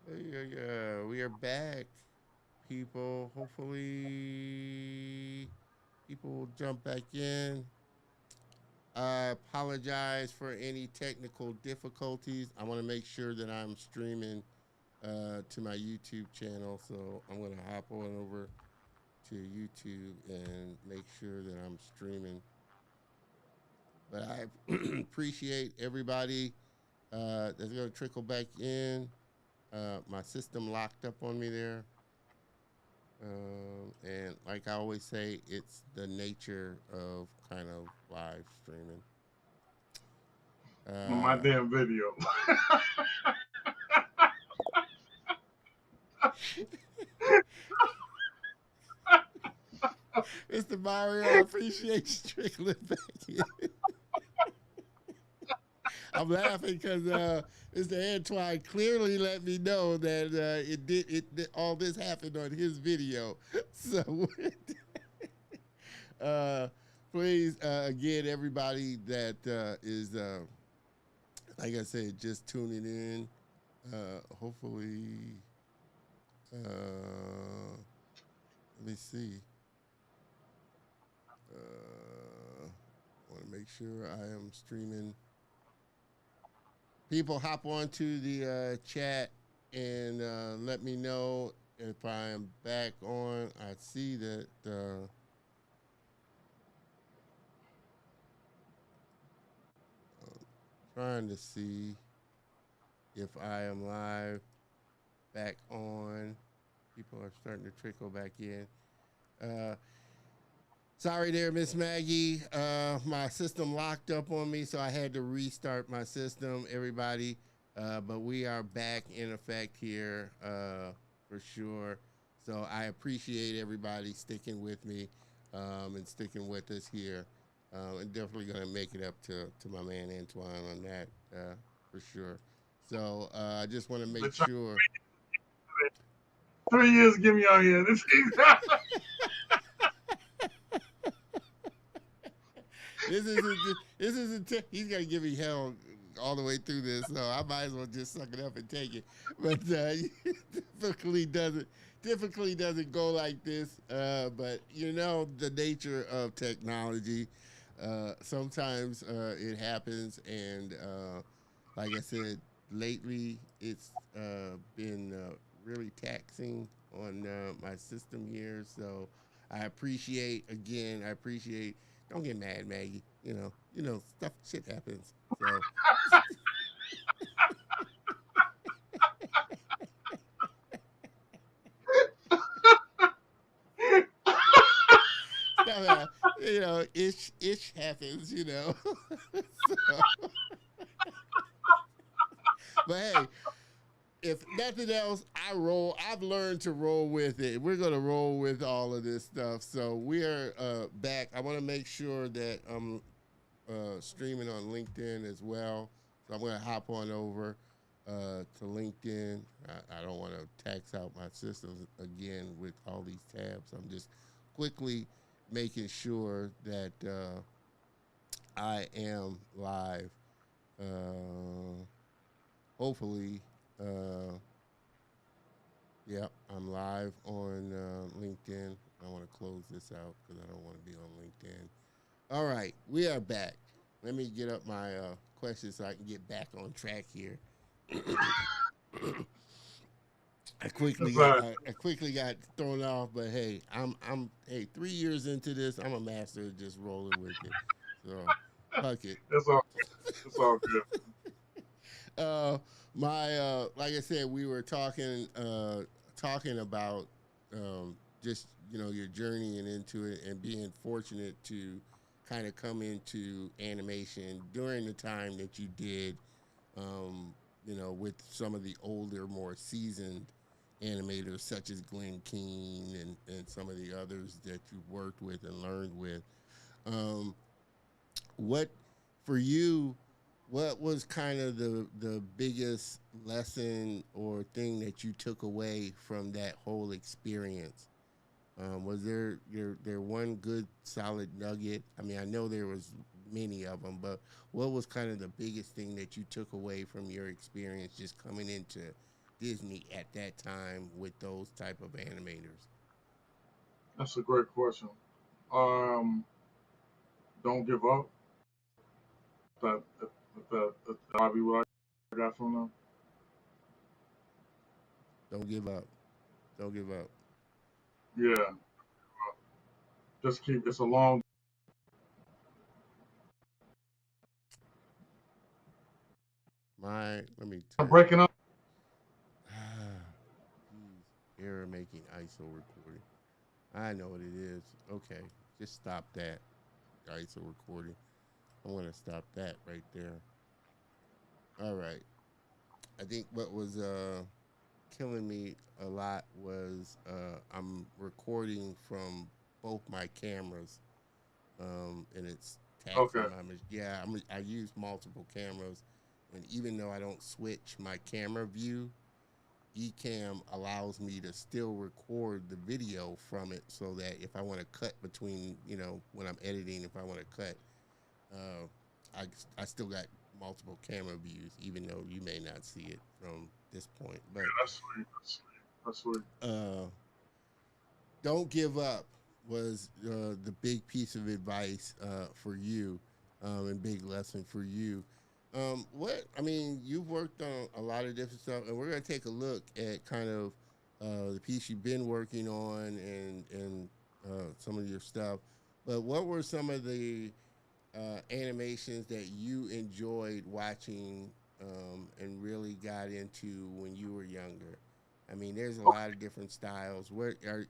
Yeah, we are back, people. Hopefully, people will jump back in. I apologize for any technical difficulties. I want to make sure that I'm streaming to my YouTube channel, so I'm going to hop on over to YouTube and make sure that I'm streaming. But I appreciate everybody that's going to trickle back in. My system locked up on me there. And like I always say, it's the nature of kind of live streaming. My Uh, damn video. Mr. Mario, I appreciate you trickling back in. I'm laughing because Mr. Antoine clearly let me know that all this happened on his video. So uh, please, again, everybody that is, like I said, just tuning in. Hopefully, let me see. I want to make sure I am streaming. People hop onto the chat and let me know if I am back on. I see that trying to see if I am live back on. People are starting to trickle back in. Uh, Sorry there, Miss Maggie. My system locked up on me, so I had to restart my system, everybody. But we are back in effect here for sure. So I appreciate everybody sticking with me and sticking with us here. And definitely going to make it up to my man Antoine on that for sure. So I just want to make Been trying sure. 3 years to get me on here. This This isn't. He's gonna give me hell all the way through this, so I might as well just suck it up and take it. But typically doesn't typically doesn't go like this. But you know the nature of technology. Sometimes it happens, and like I said, lately it's been really taxing on my system here. So I appreciate again. I appreciate. Don't get mad, Maggie. Stuff shit happens. So stuff, ish happens. So, but hey, if nothing else, I roll. I've learned to roll with it. We're gonna roll with all of this stuff. So we're back. I want to make sure that I'm streaming on LinkedIn as well. So I'm gonna hop on over to LinkedIn. I don't want to tax out my systems again with all these tabs. I'm just quickly making sure that I am live. Hopefully, uh, yeah, I'm live on LinkedIn. I want to close this out because I don't want to be on LinkedIn. All right, we are back. Let me get up my questions so I can get back on track here. That's all right. I quickly got thrown off, but hey, I'm hey 3 years into this, I'm a master of just rolling with it. So fuck it. That's all. That's all good. uh, my like I said, we were talking about just your journey and into it, and being fortunate to kind of come into animation during the time that you did. With some of the older, more seasoned animators such as Glenn Keane and some of the others that you worked with and learned with. Um, what for you? What was kind of the biggest lesson or thing that you took away from that whole experience? Was there one good solid nugget? I mean, I know there was many of them, but what was kind of the biggest thing that you took away from your experience just coming into Disney at that time with those type of animators? That's a great question. Um, don't give up. That probably what I got from them. Don't give up. Don't give up. Yeah, just keep. It's a long. Let me I'm turn. breaking up. Jeez, error making ISO recording. I know what it is. Okay, just stop that ISO recording. I want to stop that right there. All right. I think what was killing me a lot was I'm recording from both my cameras, and it's Okay. taxing my. Yeah, I use multiple cameras, and even though I don't switch my camera view, Ecamm allows me to still record the video from it, so that if I want to cut between, when I'm editing, if I want to cut, uh, I still got multiple camera views, even though you may not see it from this point. Yeah, But that's sweet. That's sweet. That's sweet. uh, don't give up was the big piece of advice for you, and big lesson for you. What I mean, you've worked on a lot of different stuff, and we're gonna take a look at kind of the piece you've been working on and some of your stuff. But what were some of the animations that you enjoyed watching, and really got into when you were younger? I mean, there's a lot of different styles.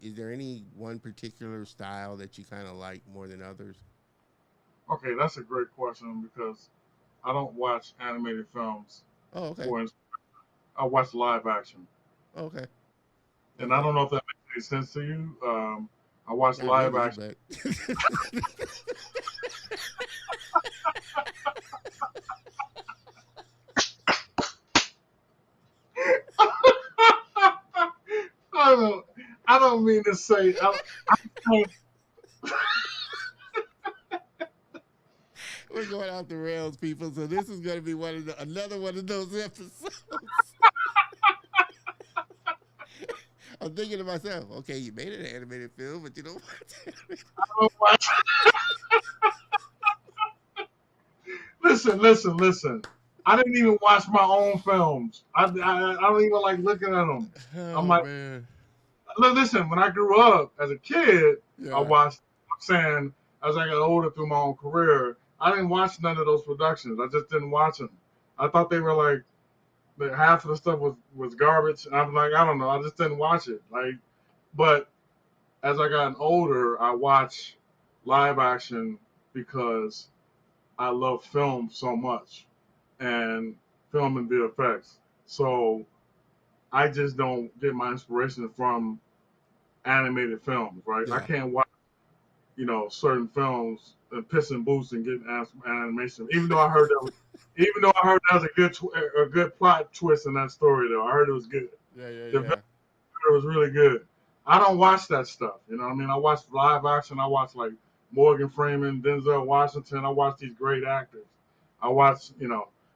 Is there any one particular style that you kind of like more than others? Okay, that's a great question because I don't watch animated films. Oh, okay, For instance, I watch live action, okay, and I okay. don't know if that makes any sense to you. I watch Not live really, action. but I don't. I don't mean to say. I, we're going off the rails, people. So this is going to be another one of those episodes. I'm thinking to myself, okay, you made an animated film, but you don't watch don't watch. Listen, listen, listen. I didn't even watch my own films. I don't even like looking at them. I'm Oh like, man, listen. When I grew up as a kid, I yeah. watched. I'm saying as I got older through my own career, I didn't watch none of those productions. I just didn't watch them. I thought they were like half of the stuff was garbage. And I'm like, I don't know. I just didn't watch it. Like, but as I got older, I watch live action because I love film so much and film and VFX. So I just don't get my inspiration from animated films, right? I Yeah. can't watch, certain films and piss and boots and get animation. Even though I heard that was a good plot twist in that story, though. I heard it was good. Yeah, yeah, The yeah. it was really good. I don't watch that stuff. You know what I mean? I watch live action. I watch like Morgan Freeman, Denzel Washington. I watch these great actors. I watch,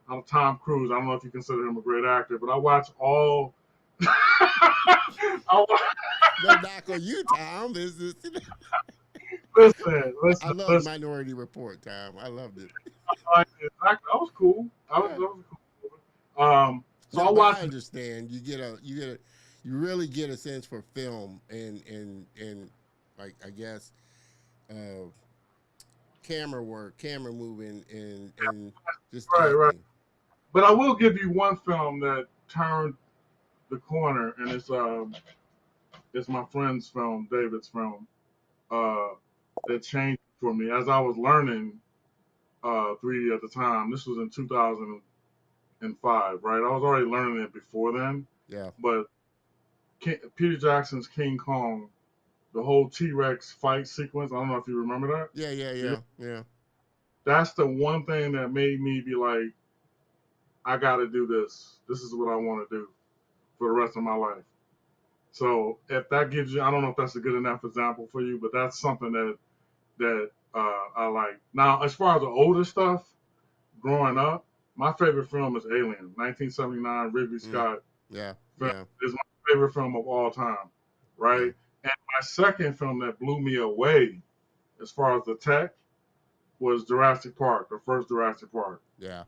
I'm Tom Cruise. I don't know if you consider him a great actor, but I watch all. I watch, No knock on you, Tom. listen, I listen, love listen. Minority Report, Tom. I loved it. That was cool. Yeah. That was cool. So No, I but watch. I understand. You really get a sense for film and like I guess uh, camera work, camera moving, and just Right, right. acting. But I will give you one film that turned the corner, and it's my friend's film, David's film, uh, that changed for me as I was learning 3D at the time. This was in 2005, right? I was already learning it before then, Yeah. but Peter Jackson's King Kong, the whole T Rex fight sequence. I don't know if you remember that. Yeah, yeah, You know, yeah, yeah. that's the one thing that made me be like, I got to do this. This is what I want to do for the rest of my life. So if that gives you, I don't know if that's a good enough example for you, but that's something that I like. Now, as far as the older stuff, growing up, my favorite film is Alien, 1979, Ridley Mm, Scott. Yeah. film. Yeah. It's my favorite film of all time, Yeah. right? And my second film that blew me away, as far as the tech, was Jurassic Park, the first Jurassic Park. Yeah.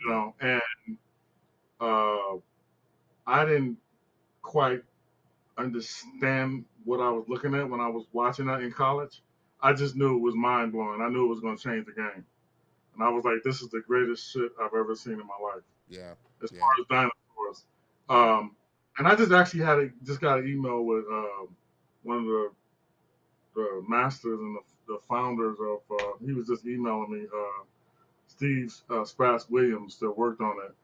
You Yeah. know, and uh, I didn't quite understand what I was looking at when I was watching that in college. I just knew it was mind blowing. I knew it was going to change the game, and I was like, "This is the greatest shit I've ever seen in my life." Yeah. As far Yeah. as dinosaurs, Yeah. and I just actually just got an email with one of the masters and the founders of. He was just emailing me. Steve Spatz Williams that worked on it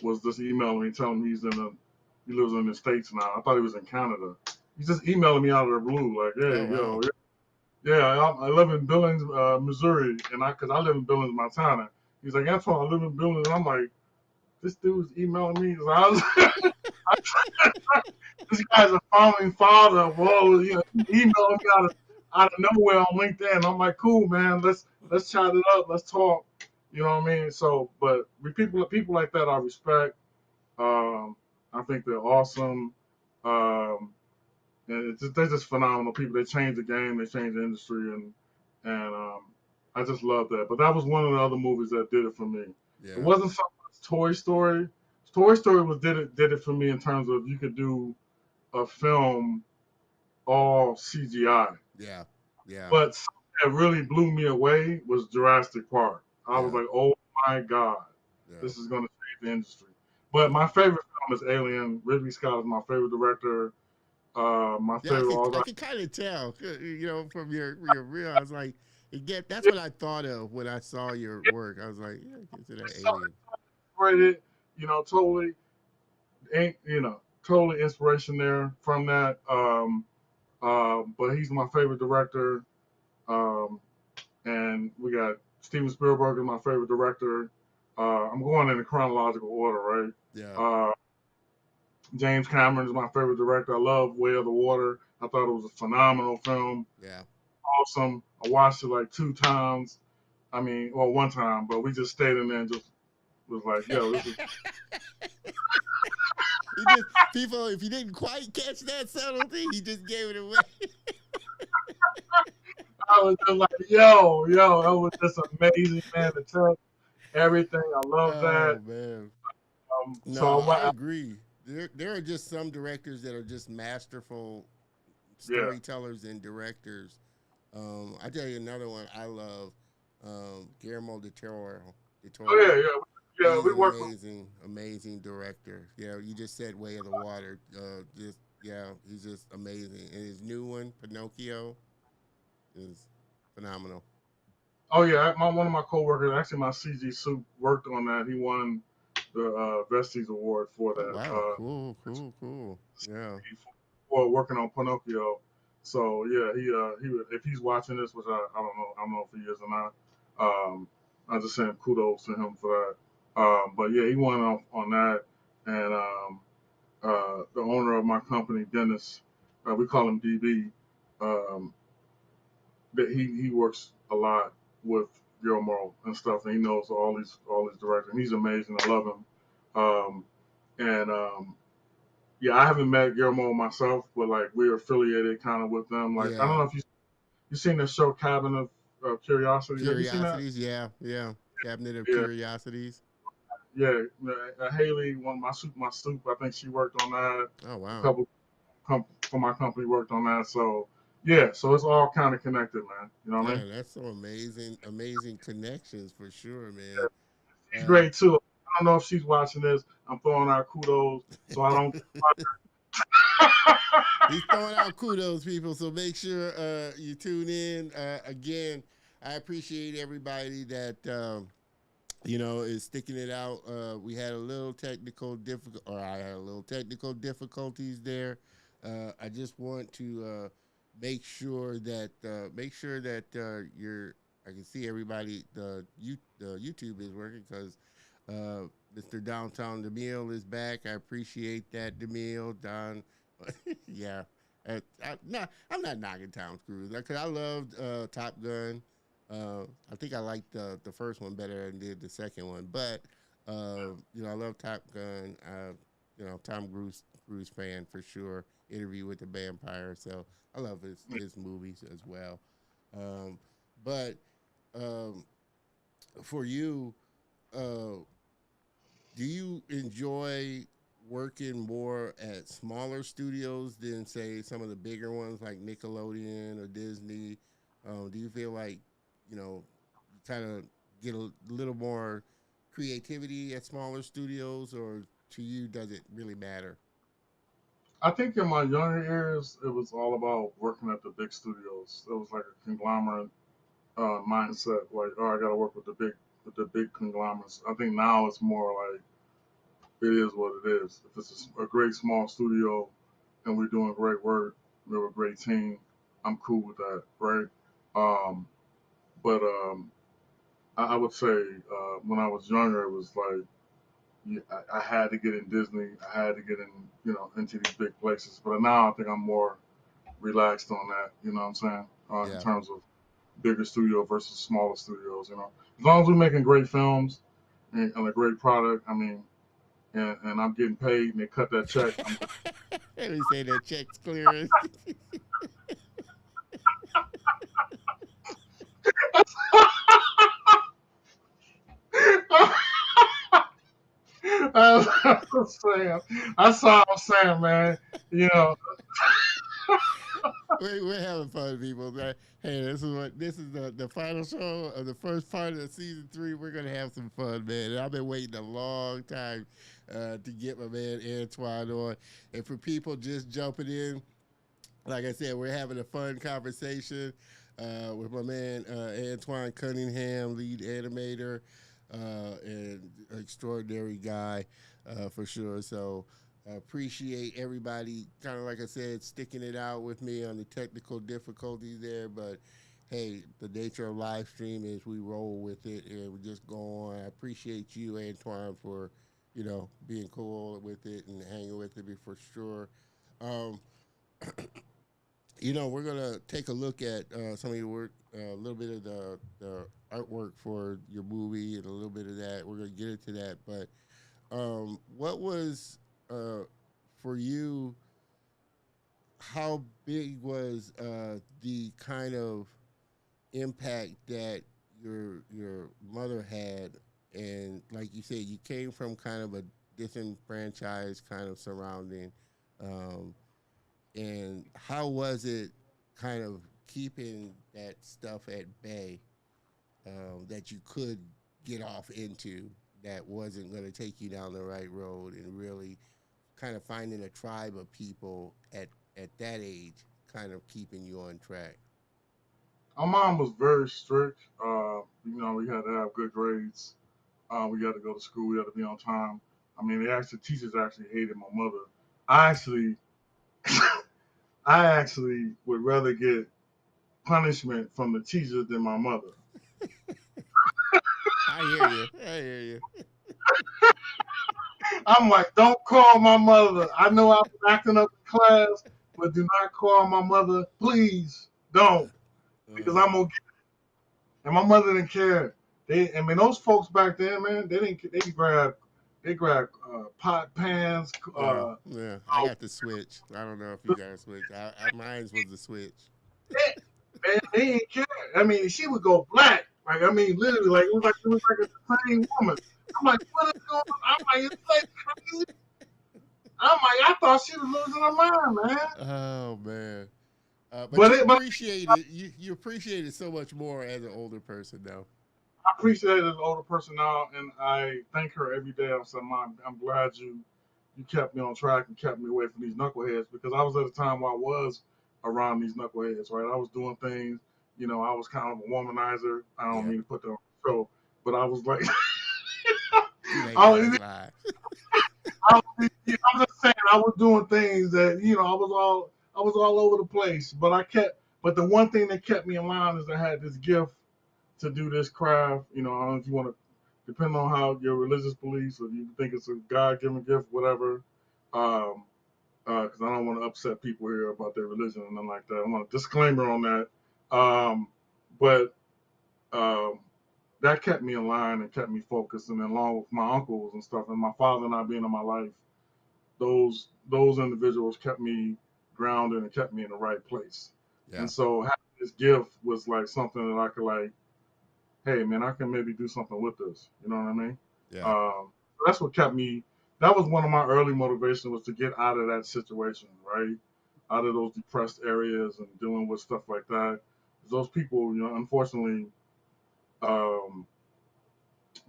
was just emailing me telling me he lives in the States now. I thought he was in Canada. He's just emailing me out of the blue like, Oh hey, wow. yo, yeah, I live in Billings, Missouri, and cause I live in Billings, Montana. He's like, Antoine, I live in Billings, and I'm like, this dude's emailing me. So I was, this guy's a founding father of all, he emailing me out of nowhere on LinkedIn. I'm like, cool, man, let's chat it up, let's talk. You know what I mean? So, but with people like that, I respect. Um, I think they're awesome. Um, and they're just phenomenal people. They change the game, they change the industry, and I just love that. But that was one of the other movies that did it for me. It Yeah. wasn't so much Toy Story. Toy Story was did it for me in terms of you could do a film all CGI. Yeah. Yeah. But something that really blew me away was Jurassic Park. I was Yeah. like, oh my god, Yeah. this is going to change the industry. But my favorite film is Alien. Ridley Scott is my favorite director. My Yeah, favorite all I that. could kind of tell, from your reel. I was like, that's what I thought of when I saw your work. I was like, yeah, consider It's so Alien. incorporated, totally ain't totally inspiration there from that. But he's my favorite director. Um, and we got Steven Spielberg is my favorite director. I'm going in the chronological order, right? Yeah. Uh, James Cameron is my favorite director. I love Way of the Water. I thought it was a phenomenal film. Yeah. Awesome. I watched it like 2 times. I mean, well, 1 time, but we just stayed in there and just was like, yo, this is. He just people, if you didn't quite catch that subtlety, he just gave it away. I was just like, yo, that was just amazing, man. The touch, everything. I love that. Oh man. So No, I agree. There are just some directors that are just masterful yeah. storytellers and directors. I tell you another one I love, Guillermo del Toro. Del Oh Toro. yeah, yeah, yeah. He's We an worked with. amazing, amazing director. Yeah, you just said Way of the Water. Just yeah, he's just amazing. And his new one, Pinocchio, is phenomenal. Oh yeah, one of my coworkers, actually my CG suit, worked on that. He won the Vestige Award for Oh that. wow, cool, cool, cool. Yeah, For working on Pinocchio. So yeah, if he's watching this, which I don't know if he is or not. I just saying kudos to him for that. But yeah, he won on that, and the owner of my company, Dennis, we call him DB. Um, that he works a lot with Guillermo and stuff, and he knows all these directors. And he's amazing. I love him. And yeah, I haven't met Guillermo myself, but like we're affiliated kind of with them. Like I don't yeah. know if you seen the show Cabin of Curiosity. Have you seen that? Curiosities, yeah, yeah. Cabinet of Yeah, Curiosities. yeah. Haley, one of my soup. I think she worked on that. Oh A wow. couple from my company worked on that. So yeah, so it's all kind of connected, man. You know what I Yeah, mean? that's so amazing, amazing connections for sure, man. She's Uh, great too. I don't know if she's watching this. I'm throwing out kudos so I don't. He's throwing out kudos, people. So make sure you tune in. Again, I appreciate everybody that is sticking it out. We had a little technical difficult, or I had a little technical difficulties there. I just want to make sure that you're. I can see everybody. The YouTube is working because uh, Mr. Downtown Demille is back. I appreciate that, Demille. Don, yeah. I'm not knocking Tom Cruise because I loved Top Gun. I think I liked the first one better than did the second one, but I love Top Gun. Tom Cruise fan for sure. Interview with the Vampire. So I love his movies as well. Um, but um, for you, uh, do you enjoy working more at smaller studios than say some of the bigger ones like Nickelodeon or Disney? Do you feel like you kind of get a little more creativity at smaller studios, or to you does it really matter? I think in my younger years, it was all about working at the big studios. It was like a conglomerate mindset. Like, oh, I got to work with the big conglomerates. I think now it's more like it is what it is. If it's a great small studio and we're doing great work, we have a great team. I'm cool with that, right? Um, but I would say when I was younger, it was like I had to get in Disney. I had to get in, into these big places. But now I think I'm more relaxed on that. You know what I'm saying? In Yeah. terms of bigger studio versus smaller studios. As long as we're making great films and a great product. I mean, and I'm getting paid and they cut that check. I'm Let me say that check's clearing. I was saying, that's all I'm saying, man. You know, We're having fun, people. Man. Hey, this is the final show of the first part of season 3. We're gonna have some fun, man. And I've been waiting a long time to get my man Antoine on. And for people just jumping in, like I said, we're having a fun conversation with my man Antoine Cunningham, lead animator, and extraordinary guy for sure. So appreciate everybody, kind of like I said, sticking it out with me on the technical difficulties there. But hey, the nature of live stream is we roll with it and we just go on. I appreciate you, Antoine, for being cool with it and hanging with it for sure. Um, we're gonna take a look at some of your work, a little bit of the artwork for your movie, and a little bit of that. We're gonna get into that, but what was for you? How big was the kind of impact that your mother had? And like you said, you came from kind of a disenfranchised kind of surrounding. Um, and how was it kind of keeping that stuff at bay that you could get off into that wasn't going to take you down the right road, and really kind of finding a tribe of people at that age kind of keeping you on track? my mom was very strict. We had to have good grades. We had to go to school. We had to be on time. I mean, teachers actually hated my mother. I actually, I actually would rather get punishment from the teachers than my mother. I hear you. I hear you. I'm like, don't call my mother. I know I was acting up in class, but do not call my mother, please. Don't, because Uh, I'm gonna. And my mother didn't care. I mean, those folks back then, man, they didn't. They grab pot pans. yeah, yeah. I got the switch. I don't know if you got a switch. Mine's was the switch. Man, they didn't care. I mean, she would go black. Like, I mean, literally, like it was like a same woman. I'm like, what is going on? I'm like, it's like crazy. I'm like, I thought she was losing her mind, man. Oh man. But But you it, but appreciate it. You appreciate it so much more as an older person now. I appreciate it as an older person now, and I thank her every day. I said, Mom, I'm glad you kept me on track and kept me away from these knuckleheads because I was at a time where I was around these knuckleheads, right? I was doing things, I was kind of a womanizer. I don't Yeah. mean to put that on the show, but I was like, Too late I now. was, It's live. I'm just saying I was doing things that I was all over the place, but the one thing that kept me in line is I had this gift to do this craft. I don't know if you want to, depend on how your religious beliefs, or you think it's a God-given gift, whatever. Um, because I don't want to upset people here about their religion and nothing like that. I want a disclaimer on that. But um, that kept me in line and kept me focused, and then along with my uncles and stuff, and my father not being in my life, those individuals kept me grounded and kept me in the right place. And Yeah. so having this gift was like something that I could like, hey man, I can maybe do something with this. You know what I mean? Yeah. That's what kept me. That was one of my early motivations was to get out of that situation, right? Out of those depressed areas and dealing with stuff like that. Those people, you know, unfortunately, um,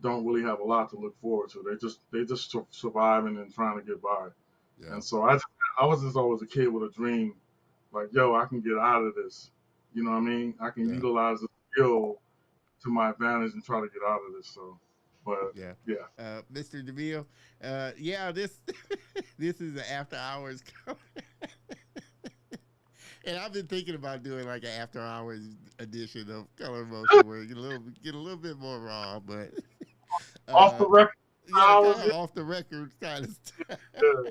don't really have a lot to look forward to. They just surviving and trying to get by. Yeah. And so I was just always a kid with a dream, like yo, I can get out of this. You know what I mean? I can Yeah. utilize the skill to my advantage and try to get out of this. So, but Yeah. yeah, Mr. DeVille, yeah, this this is an after hours and I've been thinking about doing like an after hours edition of Color Motion where you get a little bit more raw, but off the uh, record yeah, kind hours. of off the record kind of stuff. Yeah,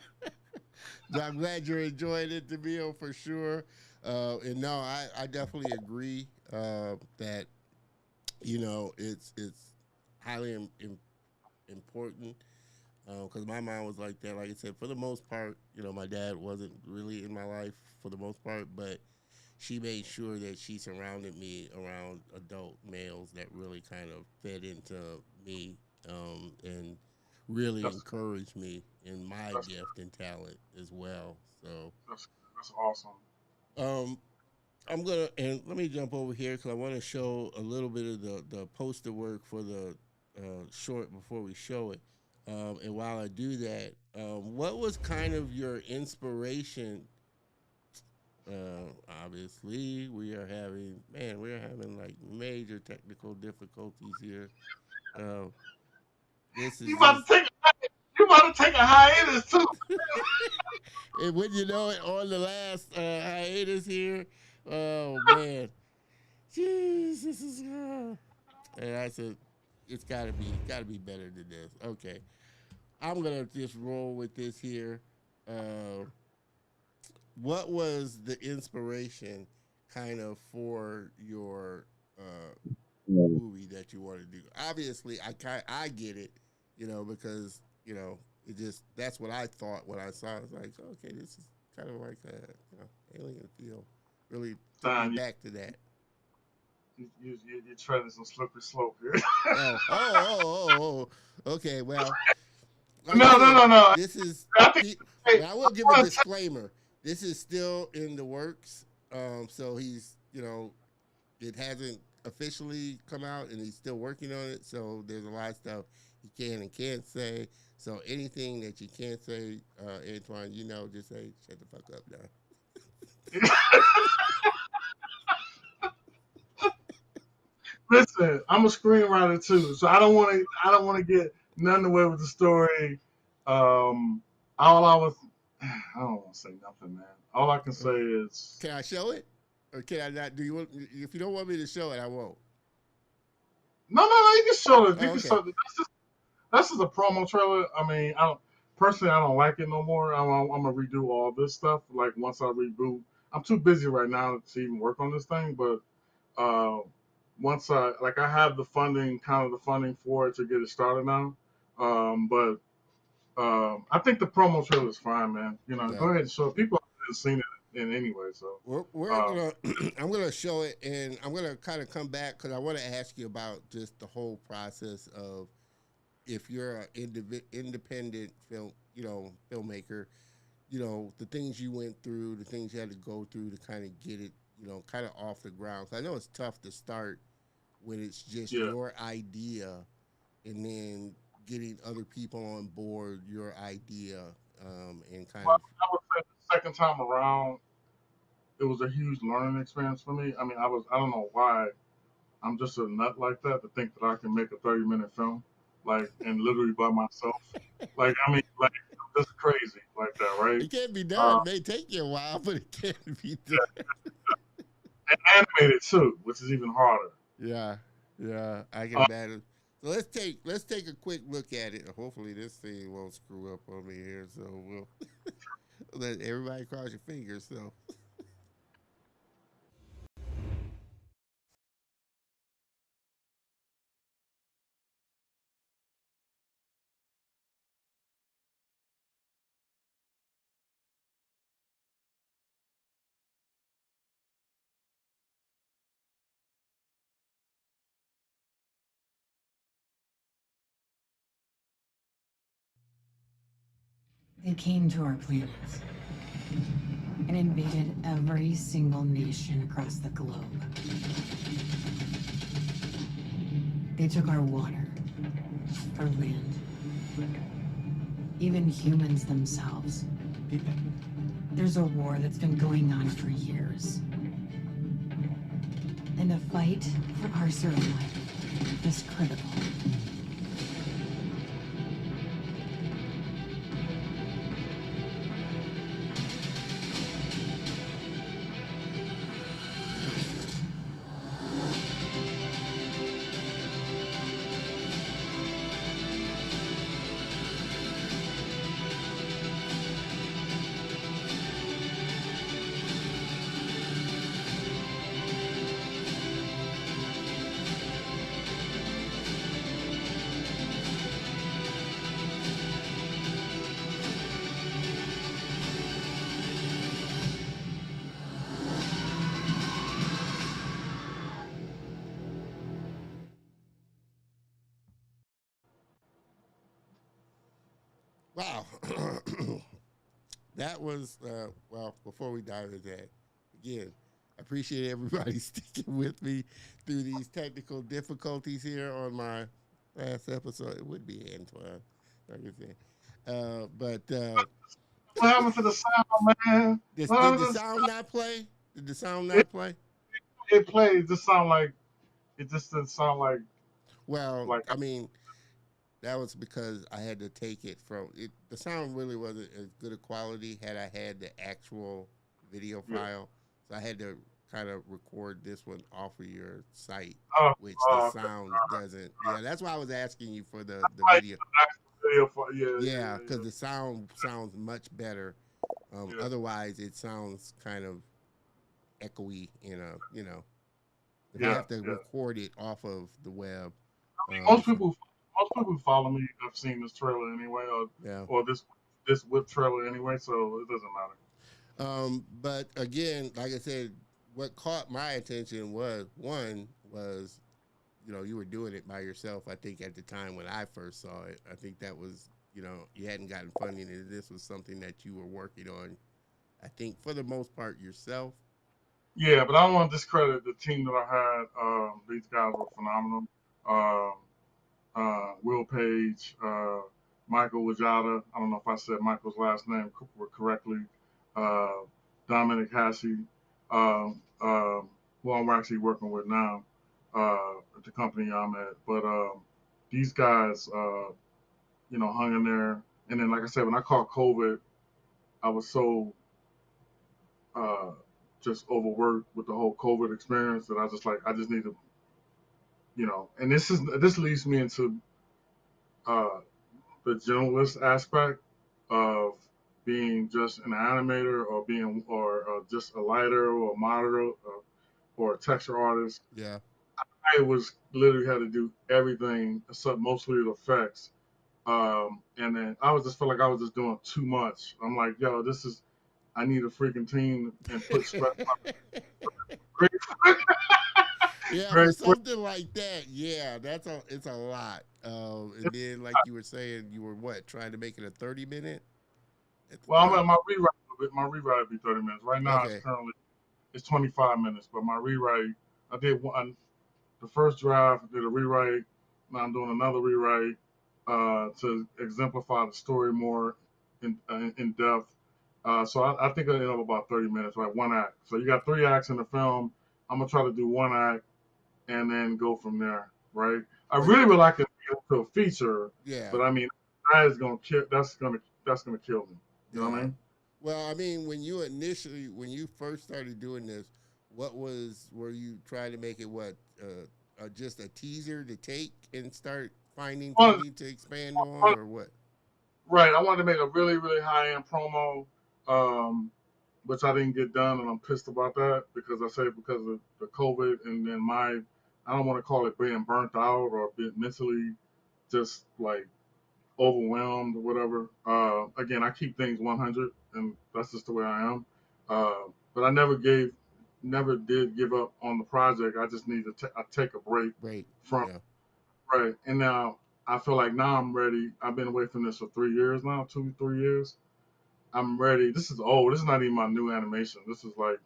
But I'm glad you're enjoying it, DeVille, for sure. And no, I definitely agree that it's highly important because my mom was like that. Like I said, for the most part, my dad wasn't really in my life for the most part, but she made sure that she surrounded me around adult males that really kind of fed into me and really that's encouraged me in my that's gift and talent as well. So that's that's awesome. um, I'm gonna and let me jump over here because I want to show a little bit of the poster work for the short before we show it. And while I do that, what was kind of your inspiration? Obviously, we are having like major technical difficulties here. Uh, this You is about just, to take you about to take a hiatus too. and when you know it, on the last hiatus here, oh man, jeez, this is, and I said, it's gotta be better than this. Okay, I'm gonna just roll with this here. Uh, what was the inspiration kind of for your movie that you want to do? Obviously, I get it, because it just that's what I thought when I saw it. It's like, okay, this is kind of like a alien feel. Really took me Nah, back to that. you're treading some slippery slope here. Oh, oh, oh, oh, oh. Okay, well, like I No, no, said, no, no. this is. I think. Hey, Now I I will give a want to. disclaimer. This is still in the works. So it hasn't officially come out, and he's still working on it. So there's a lot of stuff he can and can't say. So anything that you can't say, Antoine, just say shut the fuck up now. Listen, I'm a screenwriter too, so I don't want to. I don't want to get none away with the story. All I was. I don't want to say nothing, man. All I can say is. Can I show it, or can I not? Do you want? If you don't want me to show it, I won't. No, no, no. You can show it. You Oh, can okay. show it. That's just a promo trailer. I mean, I don't personally. I don't like it no more. I'm gonna redo all this stuff. Like once I reboot, I'm too busy right now to even work on this thing. But uh, once I have the funding, kind of the funding for it to get it started now. But I think the promo trailer is fine, man. You know, go Yeah. ahead and show it. People haven't seen it in anyway, so. We're Uh, gonna I'm gonna show it, and I'm gonna kind of come back because I want to ask you about just the whole process of if you're an independent filmmaker, the things you went through, the things you had to go through to kind of get it, kind of off the ground. 'Cause I know it's tough to start when it's just yeah, your idea, and then getting other people on board your idea, and kind but of I would say the second time around, it was a huge learning experience for me. I mean, I don't know why I'm just a nut like that to think that I can make a 30-minute film, like, and literally by myself. Like, I mean, like, I'm just crazy like that, right? it can't be done. Uh, It may take you a while, but it can be done. and animated too, which is even harder. Yeah, yeah, I can Uh, imagine. So let's take a quick look at it. Hopefully this thing won't screw up on me here. So we'll let everybody cross your fingers. So It came to our planet and invaded every single nation across the globe. They took our water, our land, even humans themselves. There's a war that's been going on for years. And the fight for our survival is critical. Wow. That was well. Before we dive into that, again, I appreciate everybody sticking with me through these technical difficulties here on my last episode. It would be Antoine, like I said, but What happened to the sound, man? What did happened the to the sound not play? Did the sound it, not play? it played. It just sound like it just didn't sound Well, like I mean, that was because I had to take it from it. The sound really wasn't as good a quality had I had the actual video yeah. file, so I had to kind of record this one off of your site, Oh, which the okay. sound doesn't. Yeah, that's why I was asking you for the I video. video for yeah, Yeah, yeah, because the sound sounds much better. yeah, yeah. Otherwise, it sounds kind of echoey. If I Yeah, have to yeah. record it off of the web. Most So, people, most people who follow me have seen this trailer anyway, yeah. or this whip trailer anyway, so it doesn't matter. But again, like I said, what caught my attention was one was you were doing it by yourself. I think at the time when I first saw it, I think that was you hadn't gotten funding, and this was something that you were working on. I think for the most part yourself. Yeah, but I don't want to discredit the team that I had. These guys were phenomenal. Um, Will Page, Michael Wajada. I don't know if I said Michael's last name correctly. Uh, Dominic Hassey, who I'm actually working with now at the company I'm at. But these guys, hung in there. And then, like I said, when I caught COVID, I was so uh, just overworked with the whole COVID experience that I just need to, And this leads me into uh, the generalist aspect of being just an animator or just a lighter or a moderator or a texture artist. Yeah. I was literally had to do everything except mostly the effects. And then I was just felt like I was just doing too much. I'm like, yo, I need a freaking team and put stress on great, Yeah, for great. something like that, yeah, it's a lot. And then like you were saying, you were what trying to make it a 30 minute at the Well, I'm at time. my rewrite. My rewrite would be 30 minutes. Right now, Okay. it's 25 minutes. But my rewrite, I did the first draft, did a rewrite. Now I'm doing another rewrite to exemplify the story more in depth. So I think I ended up about 30 minutes, right? One act. So you got three acts in the film. I'm gonna try to do one act and then go from there, right? I Well, really would like to get into a feature, yeah, but I mean that is gonna kill. That's gonna kill me. You know what I yeah. mean? Well, I mean, when you first started doing this, were you trying to make it just a teaser to take and start finding Well, funding to expand on, or what? right. I wanted to make a really, really high end promo, um, which I didn't get done, and I'm pissed about that because of the COVID and then I don't want to call it being burnt out or being mentally just like overwhelmed or whatever. Again, I keep things 100, and that's just the way I am. But never did give up on the project. I just need to take a break Right. from Yeah. right. And now I feel like now I'm ready. I've been away from this for 3 years now, 2, 3 years. I'm ready. This is old. This is not even my new animation. This is like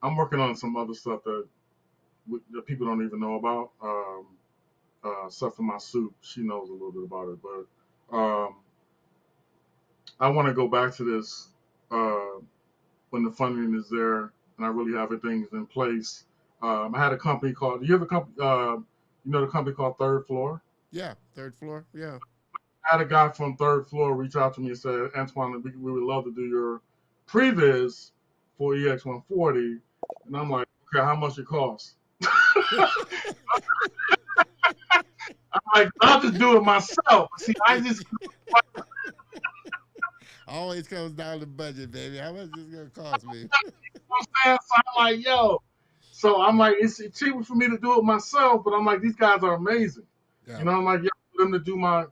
I'm working on some other stuff that people don't even know about. Stuff in my soup. She knows a little bit about it, but I want to go back to this uh, when the funding is there and I really have everything in place. I had a company called. Do you have a company? You know the company called Third Floor. Yeah, third floor. Yeah. I had a guy from Third Floor reach out to me and said, Antoine, we would love to do your previs for EX140. And I'm like, okay, how much it costs? I'm like, I'll just do it myself. See, I just, Always comes down to budget, baby. How much is it gonna cost me? I'm saying, so I'm like, yo. So I'm like, it's cheaper for me to do it myself, but I'm like, these guys are amazing. Yeah. You know, I'm like, yeah, for them to do my,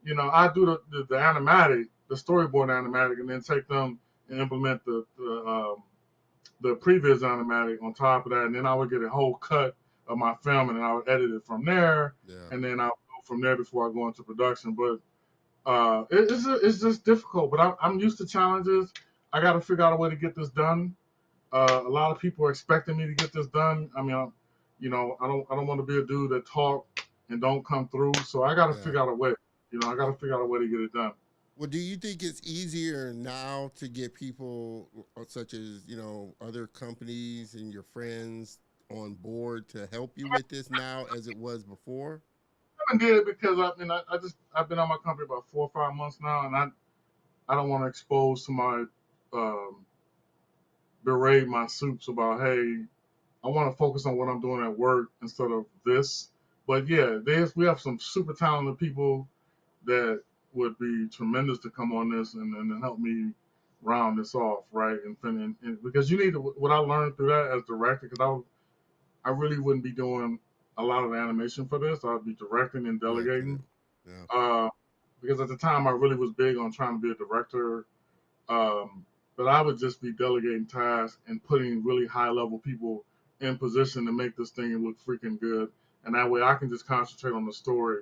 I do the animatic, the storyboard animatic, and then take them and implement the previous animatic on top of that, and then I would get a whole cut of my film, and then I would edit it from there, Yeah. and then I would go from there before I go into production. But it's just difficult. But I'm used to challenges. I got to figure out a way to get this done. A lot of people are expecting me to get this done. I mean, I don't want to be a dude that talk and don't come through. So I got to Yeah. figure out a way. I got to figure out a way to get it done. Well, do you think it's easier now to get people such as, other companies and your friends on board to help you with this now as it was before? I haven't did it because I've been on my company about 4 or 5 months now, and I don't want to expose somebody um, berate my soups about, hey, I want to focus on what I'm doing at work instead of this. But yeah, we have some super talented people that would be tremendous to come on this and help me round this off, right? And because you need to, what I learned through that as director, because I really wouldn't be doing a lot of the animation for this. I'd be directing and Directing it. delegating. Yeah. Uh, because at the time I really was big on trying to be a director. But I would just be delegating tasks and putting really high level people in position to make this thing look freaking good. And that way I can just concentrate on the story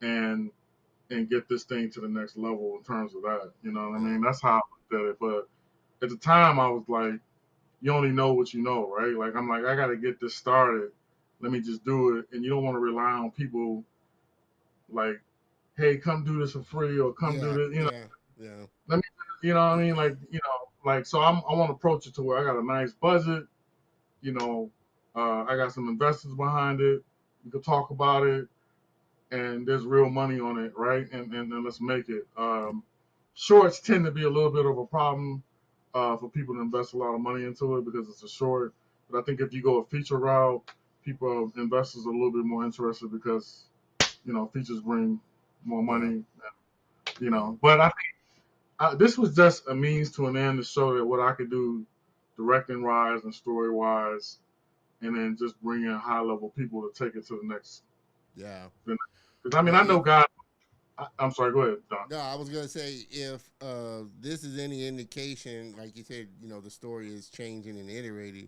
and get this thing to the next level in terms of that. You know what I Yeah. mean? That's how I looked at it. But at the time I was like, you only know what you know, right? Like I'm like, I gotta get this started. Let me just do it. And you don't want to rely on people like, hey, come do this for free or come do Yeah. this, Yeah. Yeah. let me, you know what I mean? Like, so I want to approach it to where I got a nice budget, you know, I got some investors behind it. We could talk about it and there's real money on it, right? And let's make it. Shorts tend to be a little bit of a problem for people to invest a lot of money into it because it's a short. But I think if you go a feature route, investors are a little bit more interested because, features bring more Yeah. money, Yeah. But this was just a means to an end to show that what I could do directing wise and story wise, and then just bring in high level people to take it to the next. Yeah. Because I mean, Well, I know God. I'm sorry. Go ahead, Don. no, I was gonna say if this is any indication, like you said, the story is changing and iterating,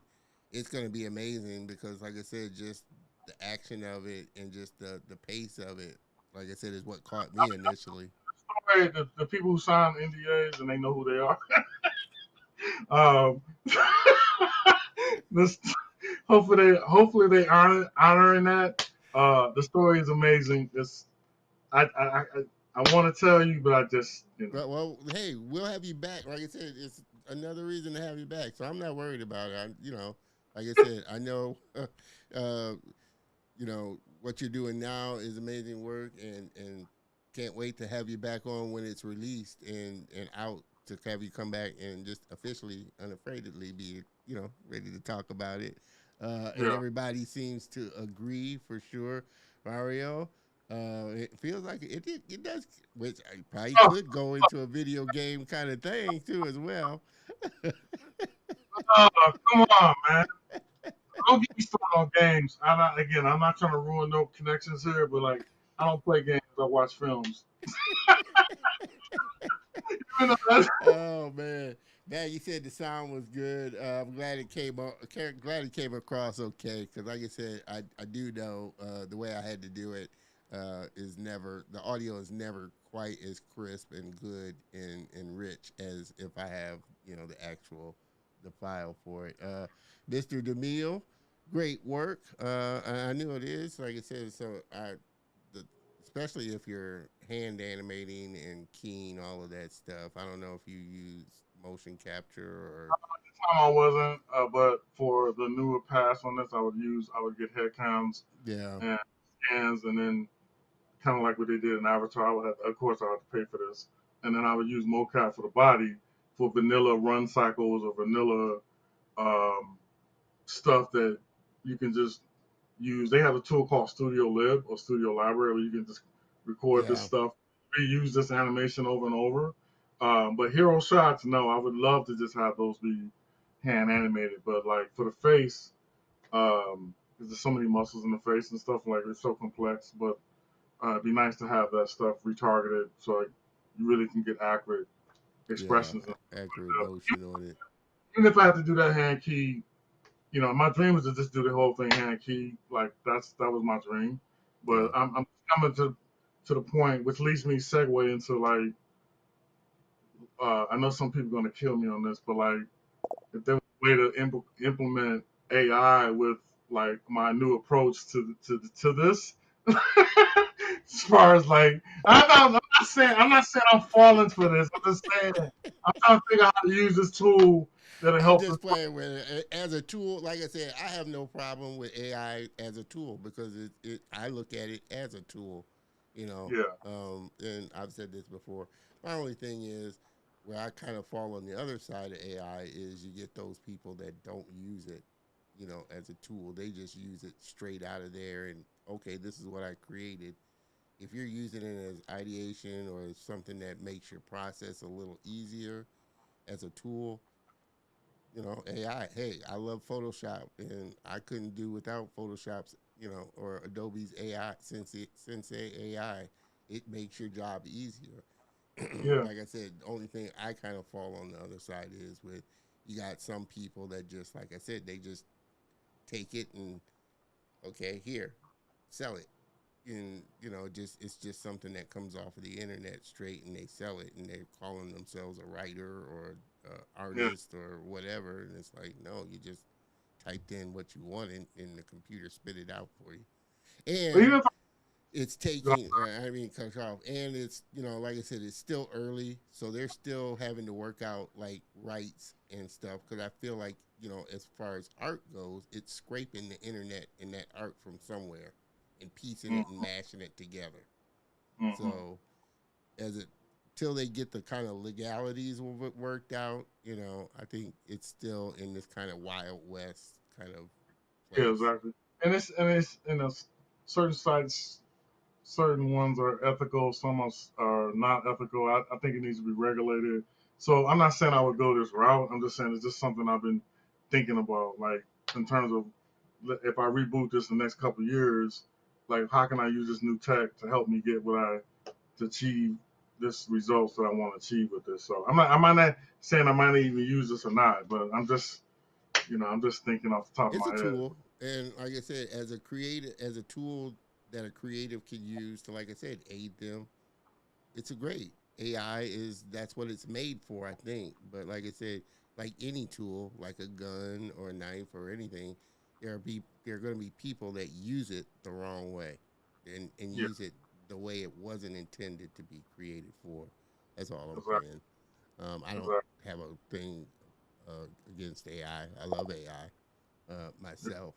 it's gonna be amazing because, like I said, just the action of it and just the pace of it, like I said, is what caught me initially. Sorry, the people who sign NDAs and they know who they are. um, this, hopefully they honoring that. The story is amazing. I want to tell you, but I just Well, hey, we'll have you back. Like I said, it's another reason to have you back. So I'm not worried about it. Like I said, I know, uh, what you're doing now is amazing work, and can't wait to have you back on when it's released and out to have you come back and just officially, unafraidly be, ready to talk about it. And yeah. everybody seems to agree for sure, Mario. It feels like it does, which I probably Oh, could go into a video game kind of thing too as well. come on, man. Don't get me started on games. I'm not trying to ruin no connections here, but like, I don't play games. I watch films. Even though Oh man, you said the sound was good. I'm glad it came on. Glad it came across okay. Because like I said, I do know the way I had to do it is never the audio is never quite as crisp and good and rich as if I have the actual the file for it. Mr. DeMille, great work. I knew it is like I said. So the, especially if you're hand animating and keying all of that stuff. I don't know if you use motion capture or Time I wasn't, but for the newer pass on this, I would get head cams yeah and scans, and then kind of like what they did in Avatar. I would have, of course, I would have to pay for this, and then I would use mocap for the body for vanilla run cycles or vanilla um, stuff that you can just use. They have a tool called Studio Lib or Studio Library where you can just record this yeah stuff, reuse this animation over and over. But hero shots, no, I would love to just have those be hand animated. But like for the face, because there's so many muscles in the face and stuff, like it's so complex. But it'd be nice to have that stuff retargeted so like, you really can get accurate yeah expressions. And accurate motion on it. even if I have to do that hand key, my dream was to just do the whole thing hand key. Like that was my dream. But Yeah. I'm coming to the point, which leads me segue into like I know some people are gonna kill me on this, but like if there was a way to implement AI with like my new approach to this, as far as like I'm not saying I'm falling for this. I'm just saying I'm trying to figure out how to use this tool that'll I'm help us. just playing with it as a tool. Like I said, I have no problem with AI as a tool because I look at it as a tool, you know. Yeah, And I've said this before. My only thing is where I kind of fall on the other side of AI is you get those people that don't use it, as a tool. They just use it straight out of there and okay, this is what I created. If you're using it as ideation or as something that makes your process a little easier as a tool, AI. Hey, I love Photoshop, and I couldn't do without Photoshop's, or Adobe's AI, Sensei AI. It makes your job easier. yeah, Like I said, the only thing I kind of fall on the other side is with you got some people that just, like I said, they just take it and okay, here, sell it. And just it's just something that comes off of the internet straight, and they sell it, and they're calling themselves a writer or yeah. artist or whatever, and it's like no, you just typed in what you wanted, and the computer spit it out for you. But And even if it's taking, I mean, cut off, and it's like I said, it's still early, so they're still having to work out like rights and stuff. Because I feel like as far as art goes, it's scraping the internet and that art from somewhere and piecing it and mashing it together. mm-hmm. So as it till they get the kind of legalities of it worked out, I think it's still in this kind of wild west kind of Yeah, place. exactly. And it's certain sites, certain ones are ethical, some are not ethical. I think it needs to be regulated. So I'm not saying I would go this route. I'm just saying it's just something I've been thinking about, like in terms of if I reboot this in the next couple of years, like how can I use this new tech to help me get what I to achieve this results that I want to achieve with this. So I'm not saying I might even use this or not, but I'm just thinking off the top of It's my a head. tool, and like I said, as a tool that a creative can use to, like I said, aid them. It's a great AI is that's what it's made for, I think. But like I said, like any tool, like a gun or a knife or anything, there are going to be people that use it the wrong way, and Yeah, use it the way it wasn't intended to be created for. That's all I'm exactly, saying. I don't exactly. have a thing against AI. I love AI myself.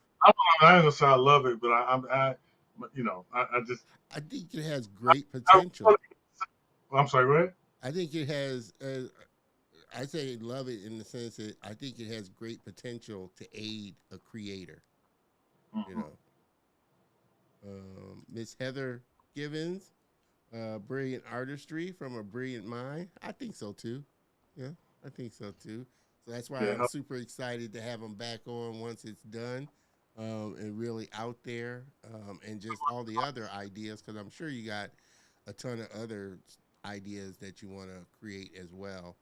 I ain't gonna say I love it, but I just I think it has I, great I, potential. I'm sorry, go ahead. I think it has. I say love it in the sense that I think it has great potential to aid a creator. You Mm-hmm. know, Miss Heather Givens, brilliant artistry from a brilliant mind. I think so too. Yeah, I think so too. So that's why I'm Yeah, super excited to have him back on once it's done, and really out there, and just all the other ideas because I'm sure you got a ton of other ideas that you want to create as well,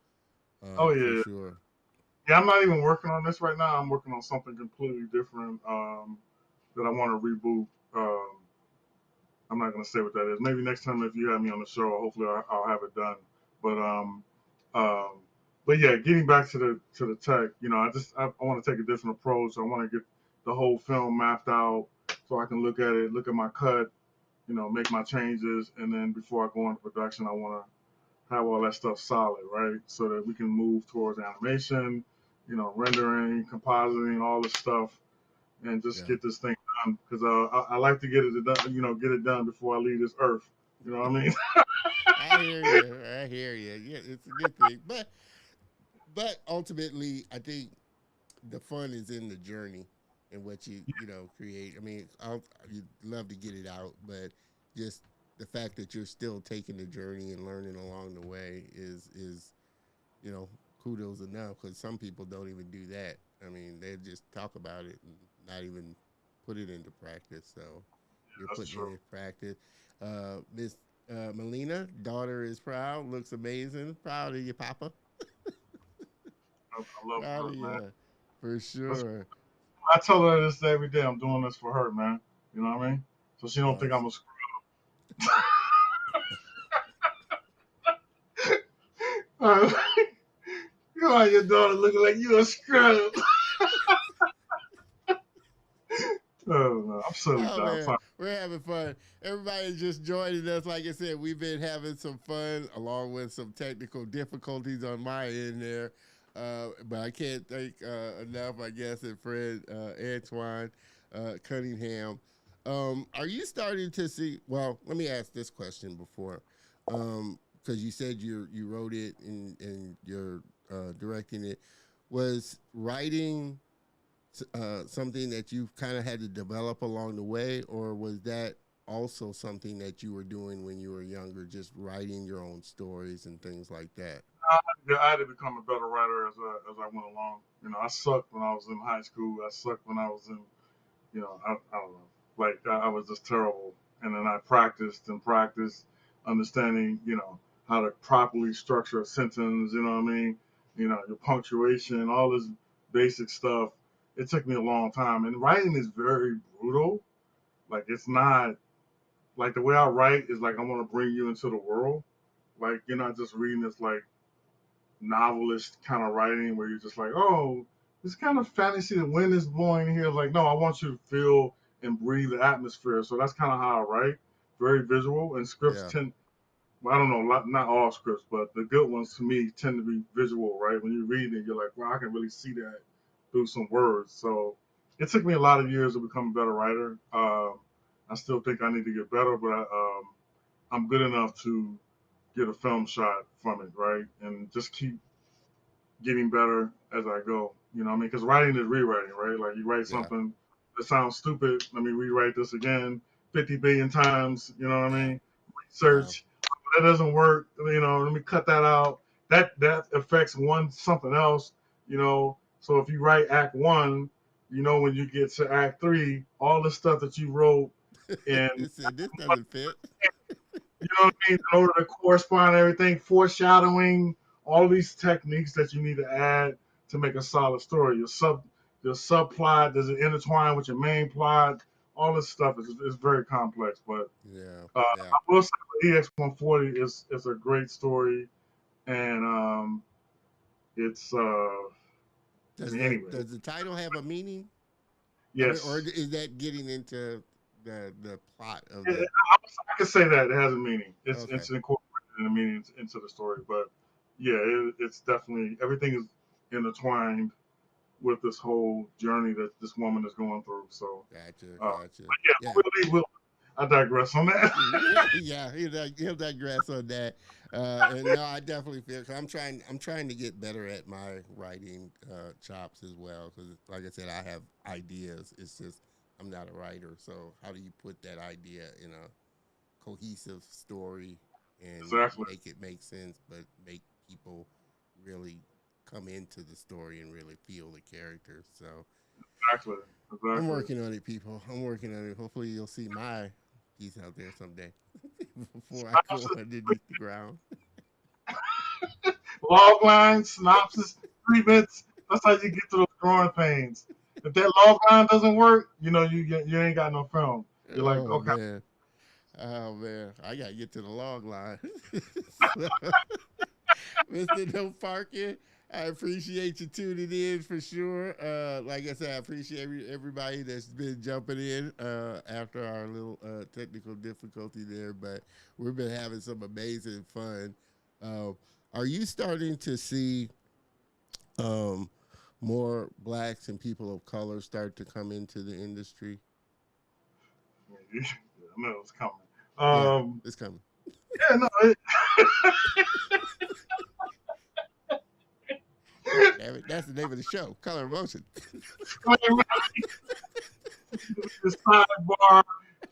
oh for yeah, sure. yeah. I'm not even working on this right now. I'm working on something completely different that I want to reboot. Um, I'm not gonna say what that is. Maybe next time if you have me on the show, hopefully I'll have it done. But um, but yeah, getting back to the tech, I want to take a different approach. I want to get the whole film mapped out so I can look at it, look at my cut, make my changes, and then before I go into production, I want to have all that stuff solid, right? So that we can move towards animation, rendering, compositing, all this stuff, and just Yeah. get this thing done. Because I like to get it done, get it done before I leave this earth. You know what I mean? I hear you. I hear you. Yeah, it's a good thing. But ultimately, I think the fun is in the journey and what you create. I mean, you'd love to get it out, but just the fact that you're still taking the journey and learning along the way is kudos enough, because some people don't even do that. I mean, they just talk about it and not even put it into practice. So you're That's putting it true. in practice. Miss Melina, daughter is proud, looks amazing. Proud of you, Papa. I love Proud her, of man. you, for That's, sure. I tell her this every day. I'm doing this for her, man. You know what I mean? So she don't think I'm a screw. You know your daughter looking like you a scrub. Oh, no, I'm silly, Oh John. man, Sorry. we're having fun. Everybody's just joining us. Like I said, we've been having some fun, along with some technical difficulties on my end there. But I can't thank enough, I guess, and friend Antoine Cunningham. Are you starting to see? Well, let me ask this question before, because you said you wrote it and you're directing it. Was writing something that you kind of had to develop along the way, or was that also something that you were doing when you were younger, just writing your own stories and things like that? I had to become a better writer as I went along. I sucked when I was in high school. I sucked when I was in I don't know. Like I was just terrible. And then I practiced and practiced understanding, how to properly structure a sentence, you know what I mean? Your punctuation, all this basic stuff. It took me a long time. And writing is very brutal. Like it's not like the way I write is like I want to bring you into the world. Like you're not just reading this like novelist kind of writing where you're just like, oh, it's kind of fantasy. The wind is blowing here. Like, no, I want you to feel and breathe the atmosphere. So that's kind of how I write. Very visual. And scripts Yeah, tend, well, I don't know, not all scripts, but the good ones to me tend to be visual, right? When you read it, you're like, well, I can really see that through some words. So it took me a lot of years to become a better writer. I still think I need to get better, but I'm good enough to get a film shot from it, right? And just keep getting better as I go. You know what I mean? Because writing is rewriting, right? Like you write yeah, something that sounds stupid. Let me rewrite this again 50 billion times. You know what I yeah, mean? yeah, Research. That doesn't work. Let me cut that out. That affects one something else. So if you write Act One, when you get to Act Three, all the stuff that you wrote in this doesn't fit. you know what I mean? In order to correspond to everything, foreshadowing, all these techniques that you need to add to make a solid story. Your subplot, does it intertwine with your main plot? All this stuff is very complex. But Yeah, I yeah. will say EX140 is a great story, and it's I Does mean the anyway, does the title have a meaning? I mean, or yes, is that getting into the plot of the? I can say that it has a meaning. Okay, It's incorporated in the meaning into the story, but yeah, it's definitely everything is intertwined with this whole journey that this woman is going through. So, gotcha, gotcha. but yeah, Yeah. I digress on that. Yeah, he'll digress on that. And no, I definitely feel. Cause I'm trying to get better at my writing chops as well. Because, like I said, I have ideas. It's just I'm not a writer. So how do you put that idea in a cohesive story and Exactly, make it make sense, but make people really come into the story and really feel the characters? So exactly, I'm exactly. working on it, people. I'm working on it. Hopefully, you'll see my piece out there someday before I go Synopsis, underneath the ground. log line, synopsis, 3 minutes. That's how you get to those growing pains. If that log line doesn't work, you ain't got no film. You're like, Oh okay, man, Oh man, I gotta get to the log line. So, Mr. No Parking, I appreciate you tuning in for sure. Like I said, I appreciate everybody that's been jumping in after our little technical difficulty there, but we've been having some amazing fun. Uh, are you starting to see um, more blacks and people of color start to come into the industry? I know it was coming. Yeah, Um, it's coming. yeah, no, Damn it, that's the name of the show, Color Emotion. this sidebar,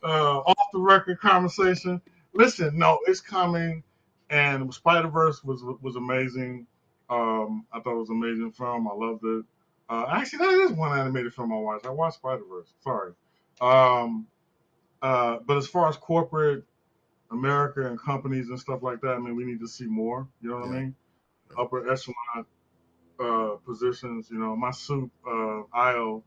off the record conversation. Listen, no, it's coming, and Spider Verse was amazing. I thought it was an amazing film. I loved it. Actually, that is one animated film I watched. I watched Spider Verse. Sorry. Um, but as far as corporate America and companies and stuff like that, I mean, we need to see more. You know what I Yeah, mean? yeah, Upper echelon positions. You know, my suit aisle